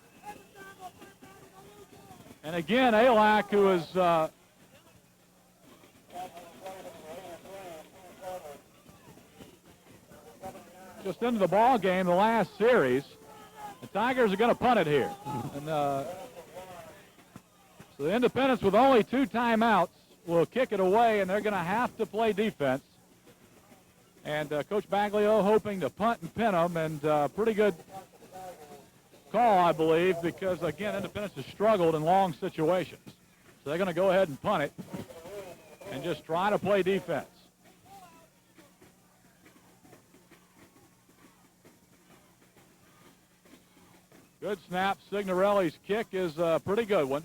[SPEAKER 1] And again, Alak, who is just into the ball game, the last series. The Tigers are going to punt it here. And so the Independents, with only 2 timeouts, will kick it away, and they're going to have to play defense. And Coach Baglio hoping to punt and pin them, and pretty good call, I believe, because, again, Independence has struggled in long situations. So they're going to go ahead and punt it and just try to play defense. Good snap. Signorelli's kick is a pretty good one.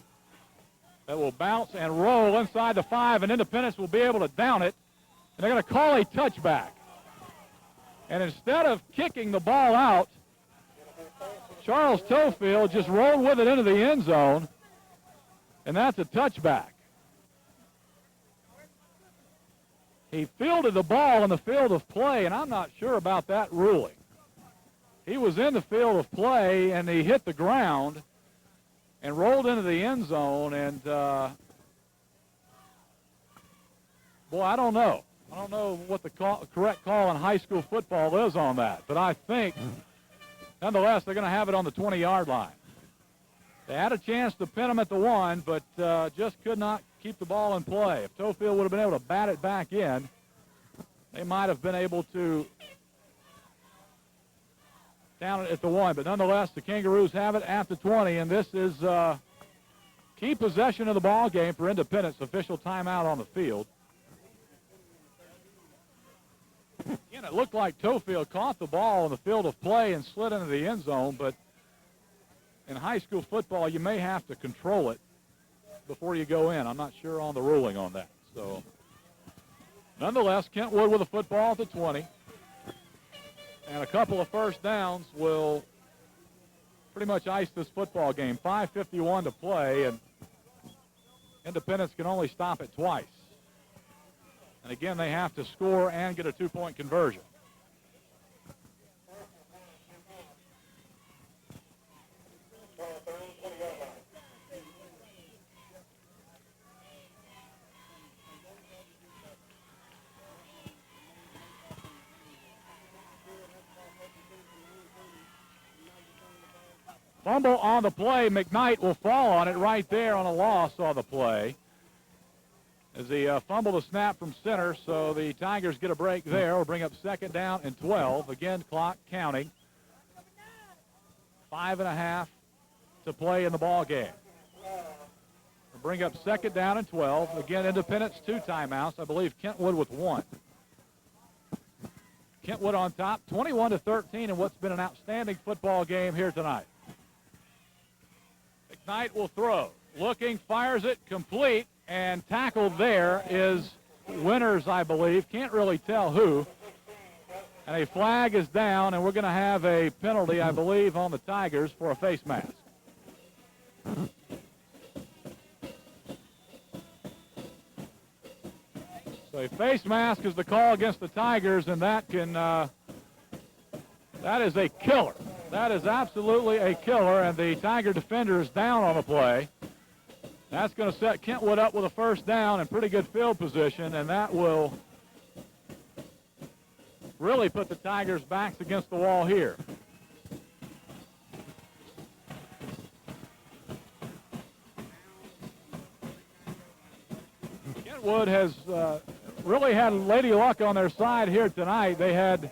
[SPEAKER 1] That will bounce and roll inside the 5, and Independence will be able to down it. And they're going to call a touchback. And instead of kicking the ball out, Charles Tofield just rolled with it into the end zone, and that's a touchback. He fielded the ball in the field of play, and I'm not sure about that ruling. He was in the field of play, and he hit the ground and rolled into the end zone, and, boy, I don't know. I don't know what the correct call in high school football is on that, but I think, nonetheless, they're going to have it on the 20-yard line. They had a chance to pin him at the 1, but just could not keep the ball in play. If Tofield would have been able to bat it back in, they might have been able to down it at the 1. But nonetheless, the Kangaroos have it at the 20, and this is key possession of the ball game for Independence. Official timeout on the field. Again, it looked like Tofield caught the ball in the field of play and slid into the end zone, but in high school football, you may have to control it before you go in. I'm not sure on the ruling on that. So, nonetheless, Kentwood with the football at the 20. And a couple of first downs will pretty much ice this football game. 5:51 to play, and Independence can only stop it twice. And again, they have to score and get a 2-point conversion. Fumble on the play. McKnight will fall on it right there on a loss on the play. As he fumbled a snap from center, so the Tigers get a break there. Will bring up 2nd down and 12. Again, clock counting. 5.5 to play in the ball game. We'll bring up 2nd down and 12. Again, Independence 2 timeouts. I believe Kentwood with 1. Kentwood on top, 21-13 in what's been an outstanding football game here tonight. McKnight will throw. Looking, fires it, complete, and tackled there is Winters, I believe. Can't really tell who. And a flag is down, and we're going to have a penalty, I believe, on the Tigers for a face mask. So a face mask is the call against the Tigers, and that can, that is a killer. That is absolutely a killer, and the Tiger defender is down on the play. That's going to set Kentwood up with a first down and pretty good field position, and that will really put the Tigers' backs against the wall here. Kentwood has really had lady luck on their side here tonight. They had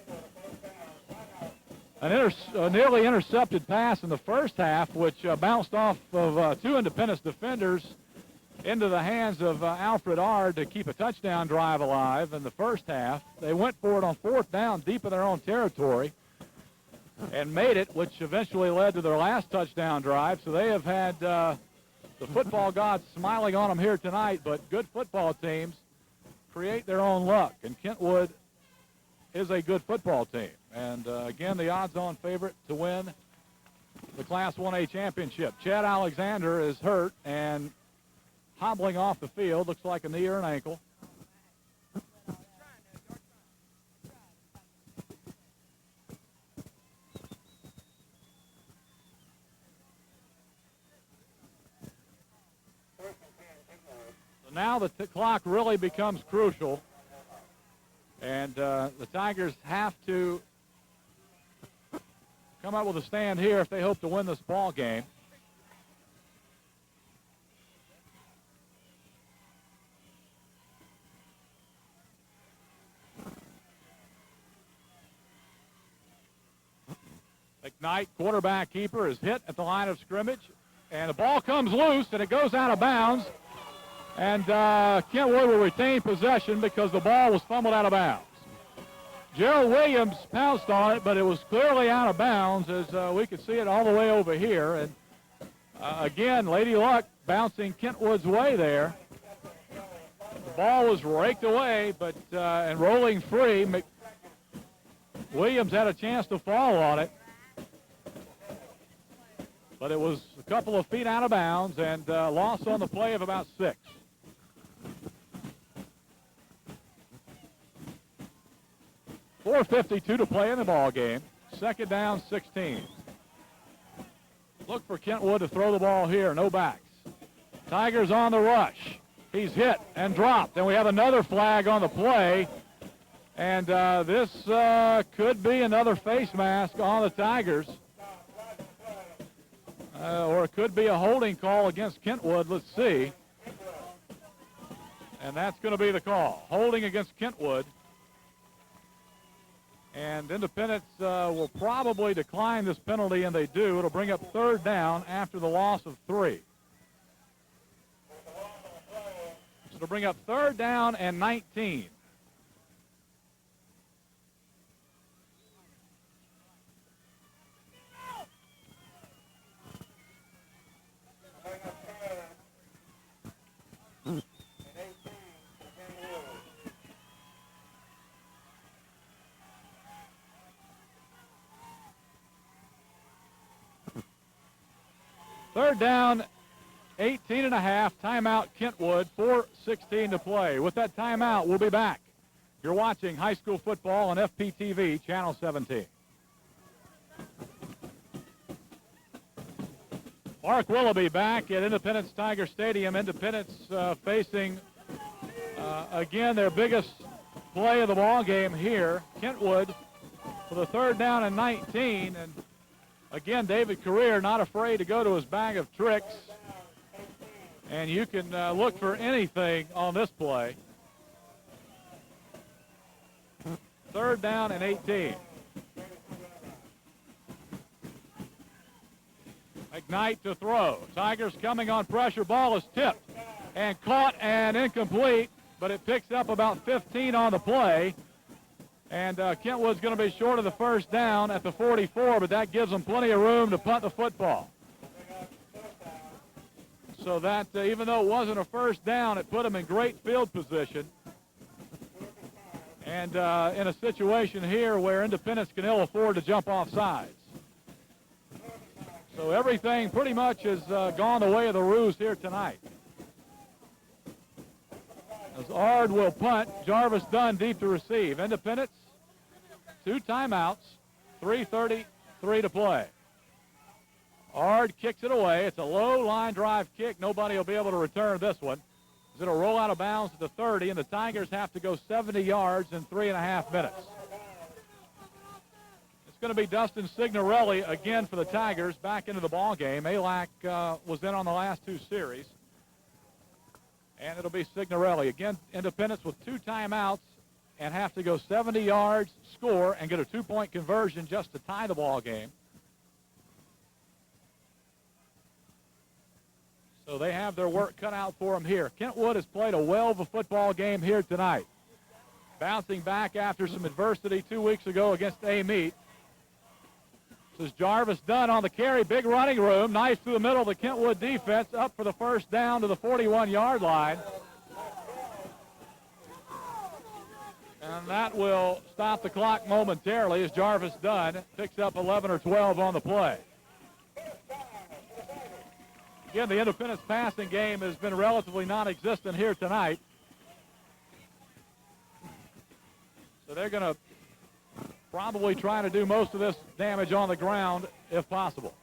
[SPEAKER 1] a nearly intercepted pass in the first half, which bounced off of 2 Independence defenders into the hands of Alfred Ard to keep a touchdown drive alive in the first half. They went for it on 4th down deep in their own territory and made it, which eventually led to their last touchdown drive. So they have had the football gods smiling on them here tonight, but good football teams create their own luck, and Kentwood is a good football team. And, again, the odds-on favorite to win the Class 1A championship. Chad Alexander is hurt and hobbling off the field. Looks like a knee or an ankle. So now the clock really becomes crucial. And the Tigers have to come up with a stand here if they hope to win this ball game. McKnight, quarterback keeper, is hit at the line of scrimmage, and the ball comes loose, and it goes out of bounds. And Kentwood will retain possession because the ball was fumbled out of bounds. Gerald Williams pounced on it, but it was clearly out of bounds, as we could see it all the way over here. And again, Lady Luck bouncing Kentwood's way there. The ball was raked away, but and rolling free. Williams had a chance to fall on it, but it was a couple of feet out of bounds, and loss on the play of about 6. .452 to play in the ball game. Second down, 16. Look for Kentwood to throw the ball here. No backs. Tigers on the rush. He's hit and dropped. And we have another flag on the play. And this could be another face mask on the Tigers. Or it could be a holding call against Kentwood. Let's see. And that's going to be the call. Holding against Kentwood. And Independence will probably decline this penalty, and they do. It'll bring up third down after the loss of 3. So it'll bring up third down and 19. Third down, 18 and a half. Timeout, Kentwood, 4:16 to play. With that timeout, we'll be back. You're watching high school football on FPTV, Channel 17. Mark Willoughby back at Independence Tiger Stadium. Independence facing, again, their biggest play of the ball game here. Kentwood for the third down and 19. And again, David Career not afraid to go to his bag of tricks. And you can look for anything on this play. Third down and 18. McKnight to throw. Tigers coming on pressure. Ball is tipped and caught and incomplete, but it picks up about 15 on the play. And Kentwood's going to be short of the first down at the 44, but that gives them plenty of room to punt the football. So that, even though it wasn't a first down, it put them in great field position. And in a situation here where Independence can ill afford to jump off sides. So everything pretty much has gone the way of the Roos here tonight. As Ard will punt, Jarvis Dunn deep to receive. Independence, 2 timeouts, 3:33 to play. Ard kicks it away. It's a low line drive kick. Nobody will be able to return this one. It'll roll out of bounds at the 30, and the Tigers have to go 70 yards in 3.5 minutes. It's going to be Dustin Signorelli again for the Tigers back into the ball game. Alak was in on the last 2 series. And it'll be Signorelli. Again, Independence with 2 timeouts and have to go 70 yards, score, and get a 2-point conversion just to tie the ball game. So they have their work cut out for them here. Kentwood has played a well of a football game here tonight. Bouncing back after some adversity 2 weeks ago against Amite. This is Jarvis Dunn on the carry. Big running room. Nice through the middle of the Kentwood defense. Up for the first down to the 41-yard line. And that will stop the clock momentarily as Jarvis Dunn picks up 11 or 12 on the play. Again, the Independence passing game has been relatively non-existent here tonight. So they're going to probably try to do most of this damage on the ground if possible.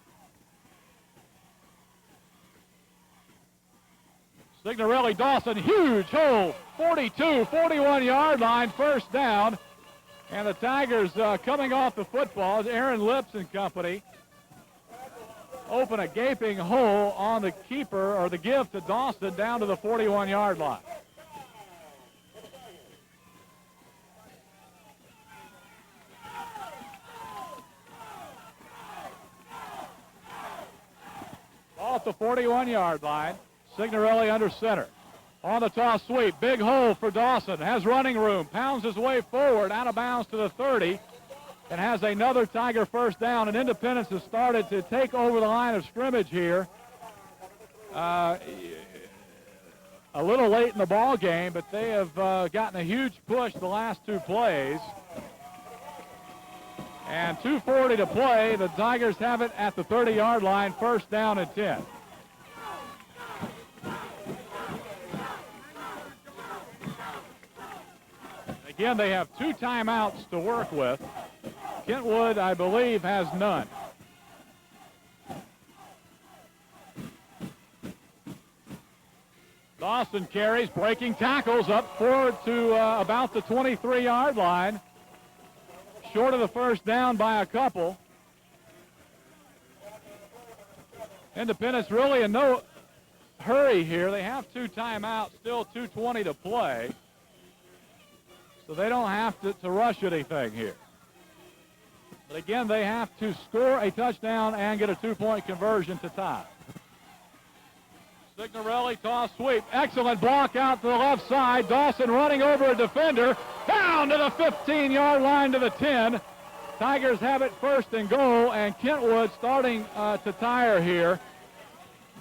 [SPEAKER 1] Signorelli Dawson, huge hole, 42, 41-yard line, first down. And the Tigers coming off the football, Aaron Lips and company open a gaping hole on the keeper, or the give to Dawson, down to the 41-yard line. Ball at the 41-yard line. Signorelli under center. On the toss sweep, big hole for Dawson. Has running room, pounds his way forward, out of bounds to the 30, and has another Tiger first down. And Independence has started to take over the line of scrimmage here. A little late in the ball game, but they have gotten a huge push the last two plays. And 2:40 to play. The Tigers have it at the 30-yard line, first down and 10. Again, they have 2 timeouts to work with. Kentwood, I believe, has none. Dawson carries, breaking tackles up forward to about the 23-yard line. Short of the first down by a couple. Independence really in no hurry here. They have 2 timeouts, still 2:20 to play. So they don't have to rush anything here. But again, they have to score a touchdown and get a 2-point conversion to tie. Signorelli toss sweep. Excellent block out to the left side. Dawson running over a defender. Down to the 15-yard line to the 10. Tigers have it first and goal, and Kentwood starting to tire here.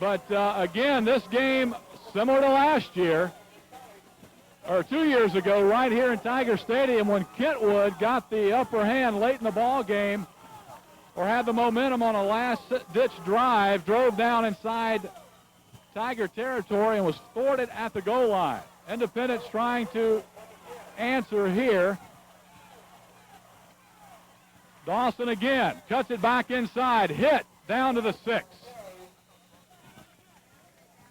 [SPEAKER 1] But again, this game, similar to last year, or 2 years ago, right here in Tiger Stadium, when Kentwood got the upper hand late in the ball game, or had the momentum on a last-ditch drive, drove down inside Tiger territory and was thwarted at the goal line. Independence trying to answer here. Dawson again, cuts it back inside, hit down to the 6.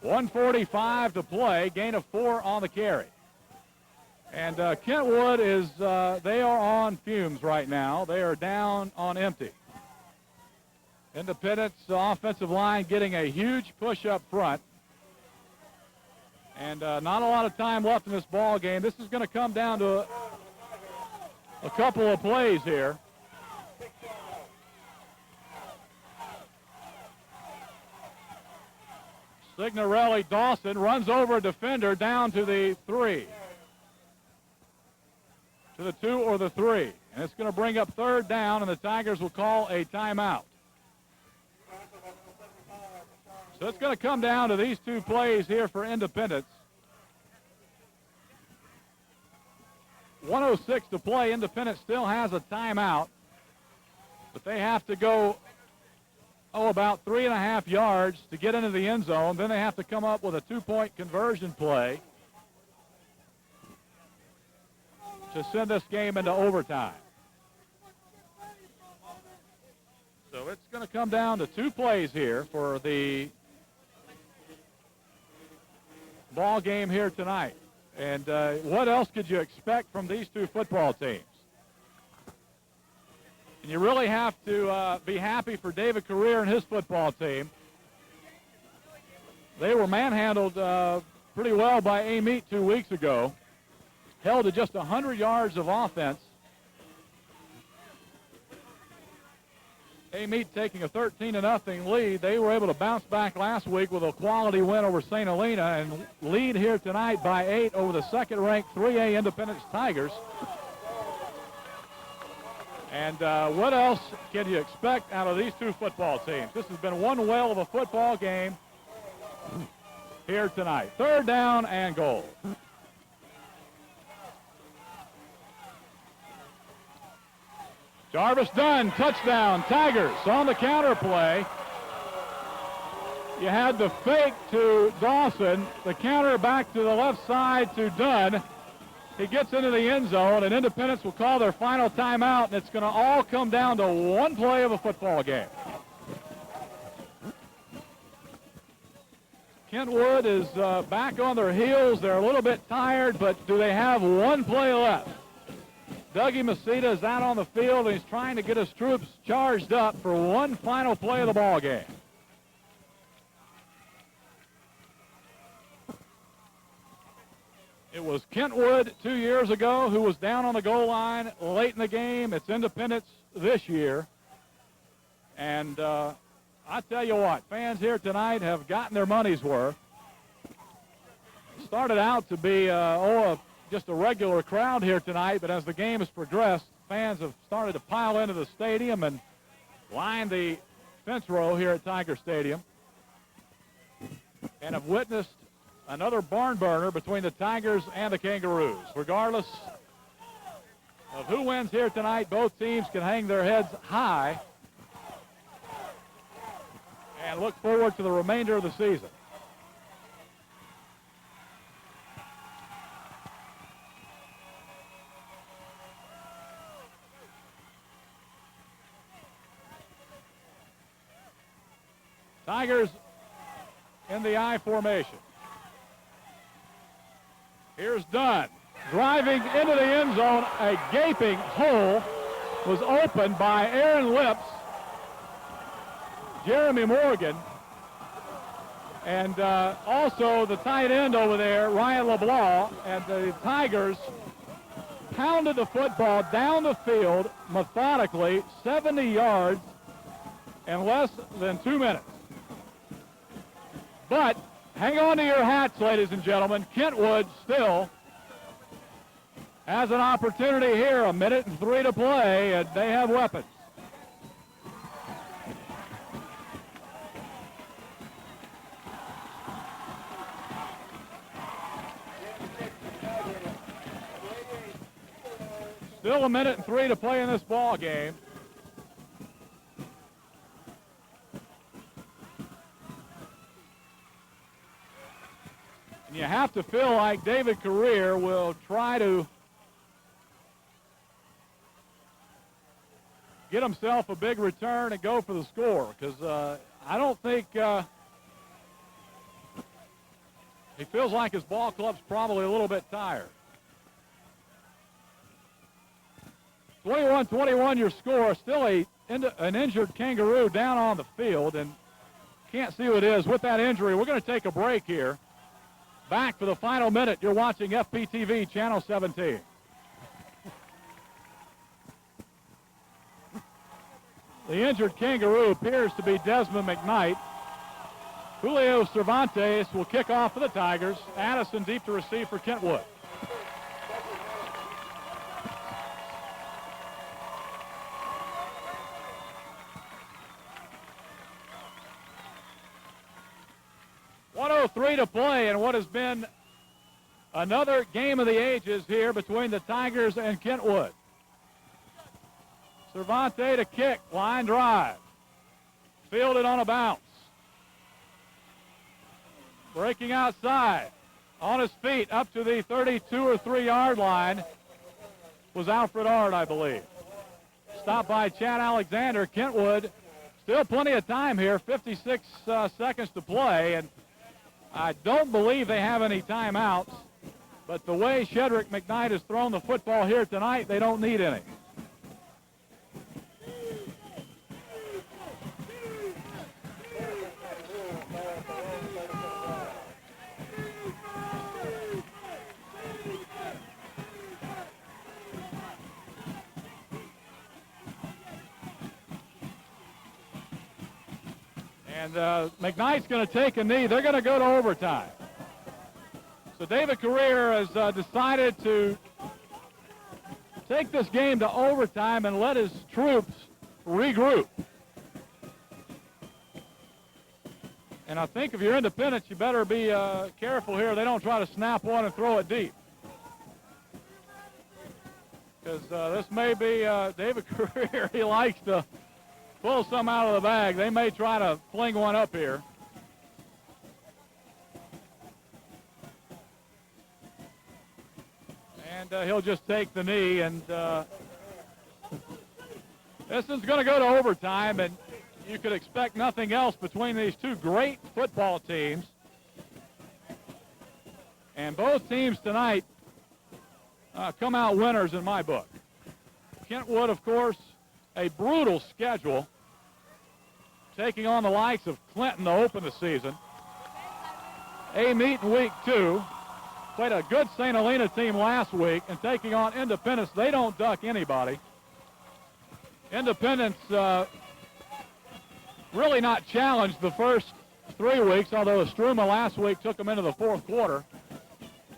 [SPEAKER 1] 1:45 to play, gain of 4 on the carry. And Kentwood is, they are on fumes right now. They are down on empty. Independence offensive line getting a huge push up front. And not a lot of time left in this ball game. This is going to come down to a couple of plays here. Signorelli Dawson runs over a defender down to the 3. To the 2 or the 3. And it's going to bring up third down, and the Tigers will call a timeout. So it's going to come down to these 2 plays here for Independence. 1:06 to play. Independence still has a timeout, but they have to go, about 3.5 yards to get into the end zone. Then they have to come up with a 2-point conversion play to send this game into overtime. So it's going to come down to 2 plays here for the ball game here tonight. And what else could you expect from these 2 football teams? And you really have to be happy for David Career and his football team. They were manhandled pretty well by Amite 2 weeks ago. Held to just 100 yards of offense. Amite taking a 13-0 lead. They were able to bounce back last week with a quality win over St. Helena and lead here tonight by 8 over the second-ranked 3A Independence Tigers. And what else can you expect out of these 2 football teams? This has been one whale of a football game here tonight. Third down and goal. Jarvis Dunn, touchdown, Tigers on the counter play. You had the fake to Dawson, the counter back to the left side to Dunn. He gets into the end zone, and Independence will call their final timeout, and it's going to all come down to 1 play of a football game. Kentwood is back on their heels. They're a little bit tired, but do they have 1 play left? Dougie Masita is out on the field, and he's trying to get his troops charged up for one final play of the ball game. It was Kentwood 2 years ago who was down on the goal line late in the game. It's Independence this year. And I tell you what, fans here tonight have gotten their money's worth. It started out to be just a regular crowd here tonight, but as the game has progressed, fans have started to pile into the stadium and line the fence row here at Tiger Stadium and have witnessed another barn burner between the Tigers and the Kangaroos. Regardless of who wins here tonight, both teams can hang their heads high and look forward to the remainder of the season. Tigers in the I formation. Here's Dunn driving into the end zone. A gaping hole was opened by Aaron Lips, Jeremy Morgan, and also the tight end over there, Ryan LeBlanc. And the Tigers pounded the football down the field methodically, 70 yards in less than 2 minutes. But hang on to your hats, ladies and gentlemen. Kentwood still has an opportunity here. 1 minute and 3 to play, and they have weapons. Still 1 minute and 3 to play in this ball game. And you have to feel like David Career will try to get himself a big return and go for the score, because I don't think he feels like his ball club's probably a little bit tired. 21-21 your score. Still an injured Kangaroo down on the field, and can't see who it is with that injury. We're going to take a break here. Back for the final minute. You're watching FPTV Channel 17. The injured Kangaroo appears to be Desmond McKnight. Julio Cervantes will kick off for the Tigers. Addison deep to receive for Kentwood. .103 to play in what has been another game of the ages here between the Tigers and Kentwood. Cervantes to kick, line drive. Fielded on a bounce. Breaking outside. On his feet up to the 32 or 3 yard line was Alfred Ard, I believe. Stopped by Chad Alexander. Kentwood, still plenty of time here, 56 seconds to play, and I don't believe they have any timeouts, but the way Shedrick McKnight has thrown the football here tonight, they don't need any. And McKnight's going to take a knee. They're going to go to overtime. So David Career has decided to take this game to overtime and let his troops regroup. And I think if you're Independents, you better be careful here. They don't try to snap one and throw it deep. Because this may be David Career. He likes to pull some out of the bag. They may try to fling one up here. And he'll just take the knee. And this is going to go to overtime, and you could expect nothing else between these two great football teams. And both teams tonight come out winners in my book. Kentwood, of course, a brutal schedule, taking on the likes of Clinton to open the season. A meet in week 2. Played a good St. Helena team last week, and taking on Independence. They don't duck anybody. Independence really not challenged the first 3 weeks, although Struma last week took them into the 4th quarter.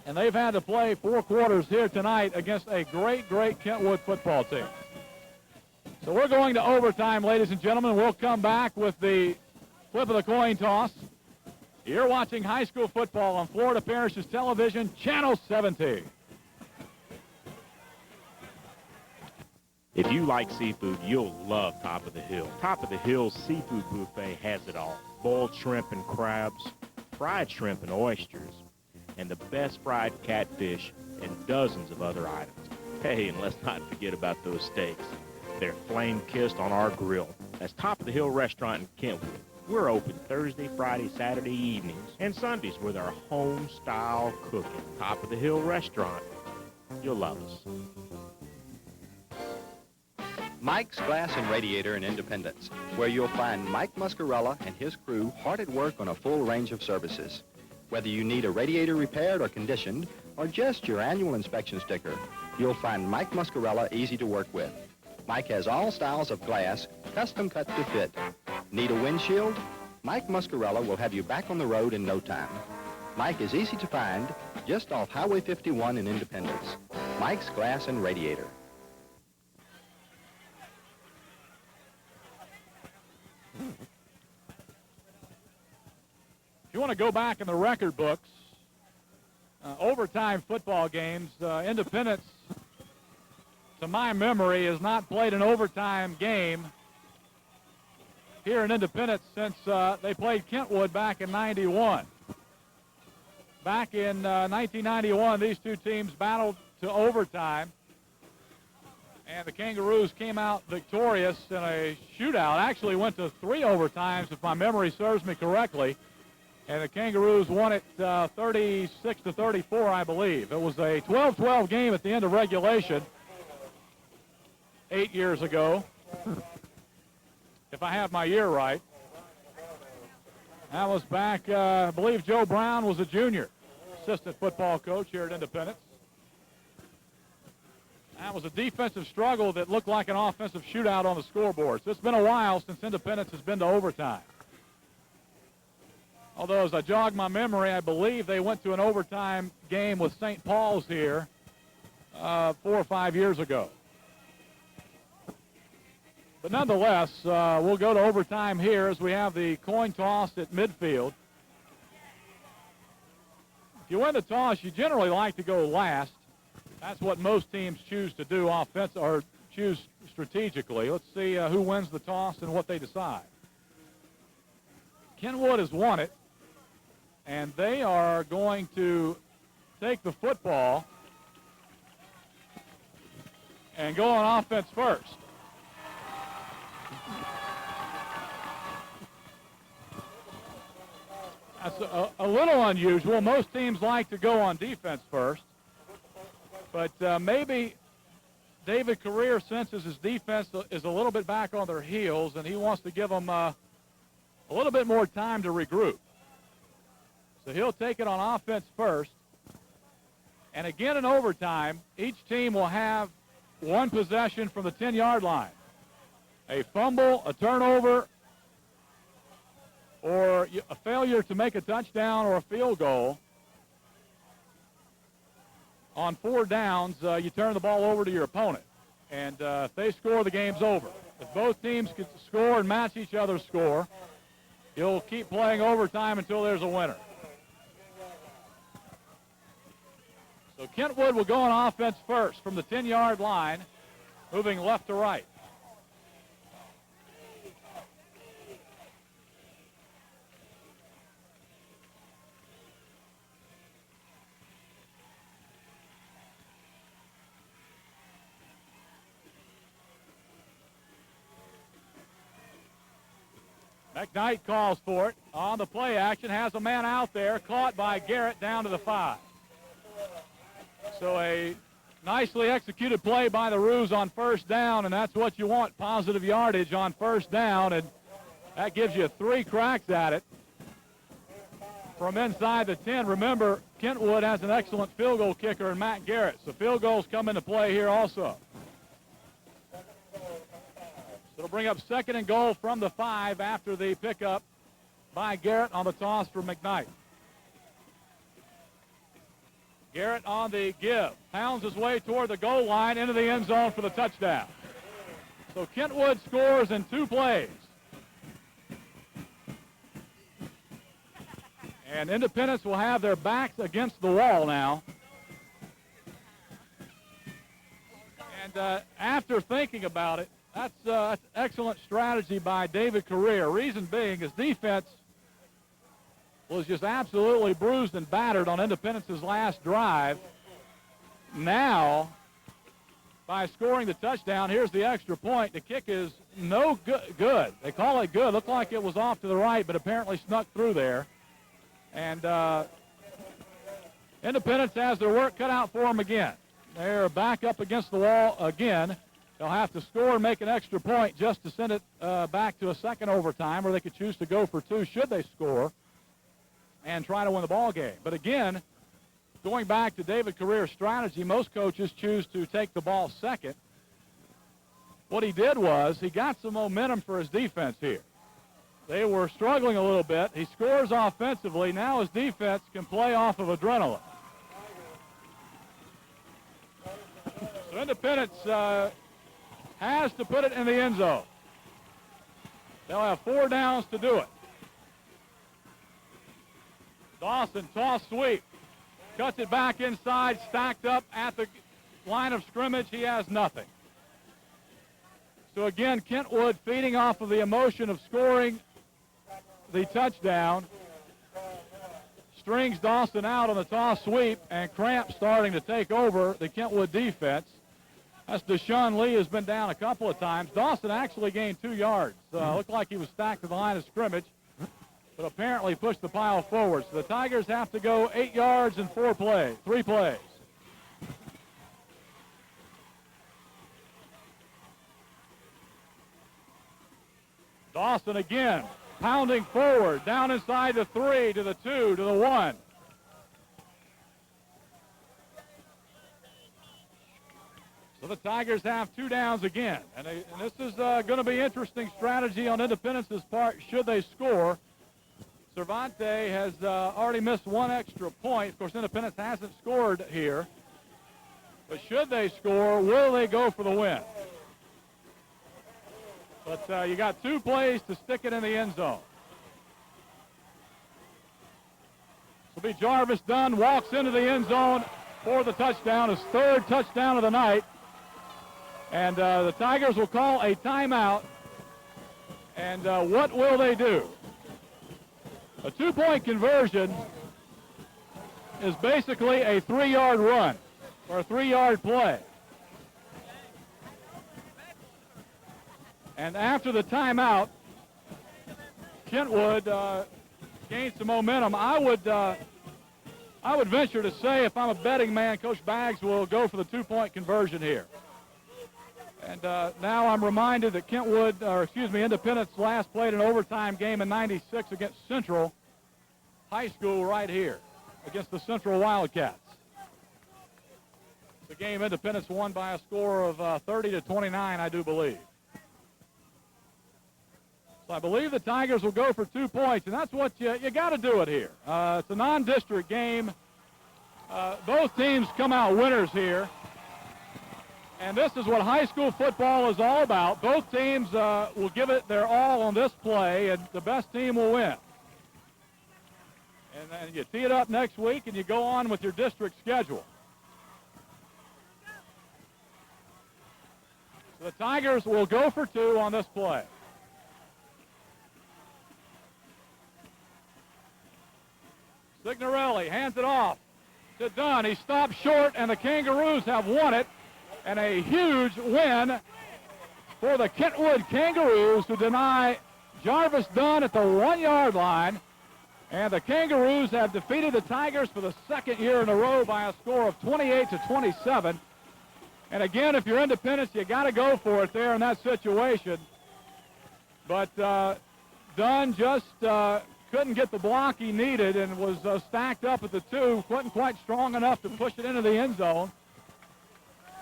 [SPEAKER 1] And they've had to play 4 quarters here tonight against a great, great Kentwood football team. So we're going to overtime, ladies and gentlemen. We'll come back with the flip of the coin toss. You're watching high school football on Florida Parishes Television, Channel 17.
[SPEAKER 5] If you like seafood, you'll love Top of the Hill. Top of the Hill's seafood buffet has it all. Boiled shrimp and crabs, fried shrimp and oysters, and the best fried catfish and dozens of other items. Hey, and let's not forget about those steaks. They're flame-kissed on our grill. That's Top of the Hill Restaurant in Kentwood. We're open Thursday, Friday, Saturday evenings, and Sundays with our home-style cooking. Top of the Hill Restaurant. You'll love us.
[SPEAKER 3] Mike's Glass and Radiator in Independence, where you'll find Mike Muscarella and his crew hard at work on a full range of services. Whether you need a radiator repaired or conditioned, or just your annual inspection sticker, you'll find Mike Muscarella easy to work with. Mike has all styles of glass, custom cut to fit. Need a windshield? Mike Muscarella will have you back on the road in no time. Mike is easy to find, just off Highway 51 in Independence. Mike's Glass and Radiator.
[SPEAKER 1] If you want to go back in the record books, overtime football games, Independence, to my memory, has not played an overtime game here in Independence since they played Kentwood back in 91. Back in 1991, these two teams battled to overtime, and the Kangaroos came out victorious in a shootout. Actually went to 3 overtimes, if my memory serves me correctly. And the Kangaroos won it 36-34, I believe. It was a 12-12 game at the end of regulation 8 years ago, if I have my year right. That was back, I believe Joe Brown was a junior assistant football coach here at Independence. That was a defensive struggle that looked like an offensive shootout on the scoreboard. So it's been a while since Independence has been to overtime. Although, as I jog my memory, I believe they went to an overtime game with St. Paul's here 4 or 5 years ago. But nonetheless, we'll go to overtime here as we have the coin toss at midfield. If you win the toss, you generally like to go last. That's what most teams choose to do or choose strategically. Let's see who wins the toss and what they decide. Kentwood has won it, and they are going to take the football and go on offense first. That's a little unusual. Most teams like to go on defense first, but maybe David Career senses his defense is a little bit back on their heels, and he wants to give them a little bit more time to regroup. So he'll take it on offense first. And again in overtime, each team will have one possession from the 10-yard line. A fumble, a turnover, or a failure to make a touchdown or a field goal. On 4 downs, you turn the ball over to your opponent. And if they score, the game's over. If both teams can score and match each other's score, you'll keep playing overtime until there's a winner. So Kentwood will go on offense first from the 10-yard line, moving left to right. McKnight calls for it on the play action, has a man out there, caught by Garrett down to the 5. So a Nicely executed play by the Roos on first down, and that's what you want, positive yardage on first down, and that gives you 3 cracks at it from inside the 10. Remember, Kentwood has an excellent field goal kicker in Matt Garrett, so field goals come into play here also. So it'll bring up 2nd and goal from the 5 after the pickup by Garrett on the toss for McKnight. Garrett on the give, pounds his way toward the goal line into the end zone for the touchdown. So Kentwood scores in 2 plays. And Independence will have their backs against the wall now. And after thinking about it, that's excellent strategy by David Correa. Reason being, his defense was just absolutely bruised and battered on Independence's last drive. Now, by scoring the touchdown, here's the extra point. The kick is no good. They call it good. Looked like it was off to the right, but apparently snuck through there. And Independence has their work cut out for them again. They're back up against the wall again. They'll have to score and make an extra point just to send it back to a second overtime, or they could choose to go for 2 should they score and try to win the ball game. But again, going back to David Correa's strategy, most coaches choose to take the ball second. What he did was he got some momentum for his defense here. They were struggling a little bit. He scores offensively. Now his defense can play off of adrenaline. So Independence has to put it in the end zone. They'll have 4 downs to do it. Dawson, toss sweep. Cuts it back inside, stacked up at the line of scrimmage. He has nothing. So again, Kentwood feeding off of the emotion of scoring the touchdown. Strings Dawson out on the toss sweep, and Cramp starting to take over the Kentwood defense. That's Deshaun Lee, has been down a couple of times. Dawson actually gained 2 yards. Looked like he was stacked to the line of scrimmage, but apparently pushed the pile forward. So the Tigers have to go 8 yards in 3 plays. Dawson again, pounding forward, down inside the 3, to the 2, to the 1. So the Tigers have 2 downs again. And this is going to be interesting strategy on Independence's part should they score. Cervante has already missed 1 extra point. Of course, Independence hasn't scored here. But should they score, will they go for the win? But you got 2 plays to stick it in the end zone. This will be Jarvis Dunn, walks into the end zone for the touchdown, his 3rd touchdown of the night. And the Tigers will call a timeout. And what will they do? A 2-point conversion is basically a 3-yard run or a 3-yard play. And after the timeout, Kentwood gained some momentum. I would venture to say, if I'm a betting man, Coach Baggs will go for the 2-point conversion here. And now I'm reminded that Independence last played an overtime game in '96 against Central High School right here against the Central Wildcats. The game Independence won by a score of 30-29, I do believe. So I believe the Tigers will go for 2 points, and that's what you got to do it here. It's a non-district game. Both teams come out winners here. And this is what high school football is all about. Both teams will give it their all on this play, and the best team will win. And then you tee it up next week, and you go on with your district schedule. So the Tigers will go for 2 on this play. Signorelli hands it off to Dunn. He stopped short, and the Kangaroos have won it. And a huge win for the Kentwood Kangaroos, who deny Jarvis Dunn at the 1-yard line. And the Kangaroos have defeated the Tigers for the 2nd year in a row by a score of 28-27. And again, if you're Independence, you got to go for it there in that situation. But Dunn just couldn't get the block he needed and was stacked up at the 2. Wasn't quite strong enough to push it into the end zone.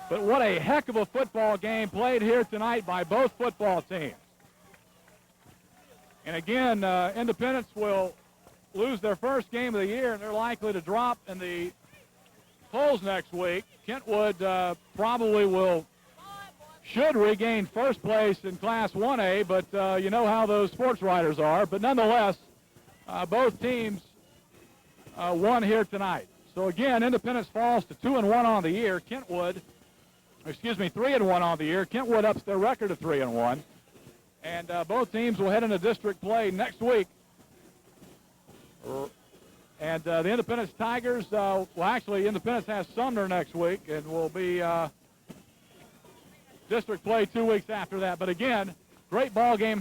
[SPEAKER 1] But what a heck of a football game played here tonight by both football teams. And again, Independence will lose their first game of the year, and they're likely to drop in the polls next week. Kentwood probably should regain first place in Class 1A, but you know how those sports writers are. But nonetheless, both teams won here tonight. So again, Independence falls to 2-1 on the year. 3-1 on the year. Kentwood ups their record to 3-1. And both teams will head into district play next week. And the Independence Tigers, Independence has Sumner next week and will be district play 2 weeks after that. But again, great ball game here.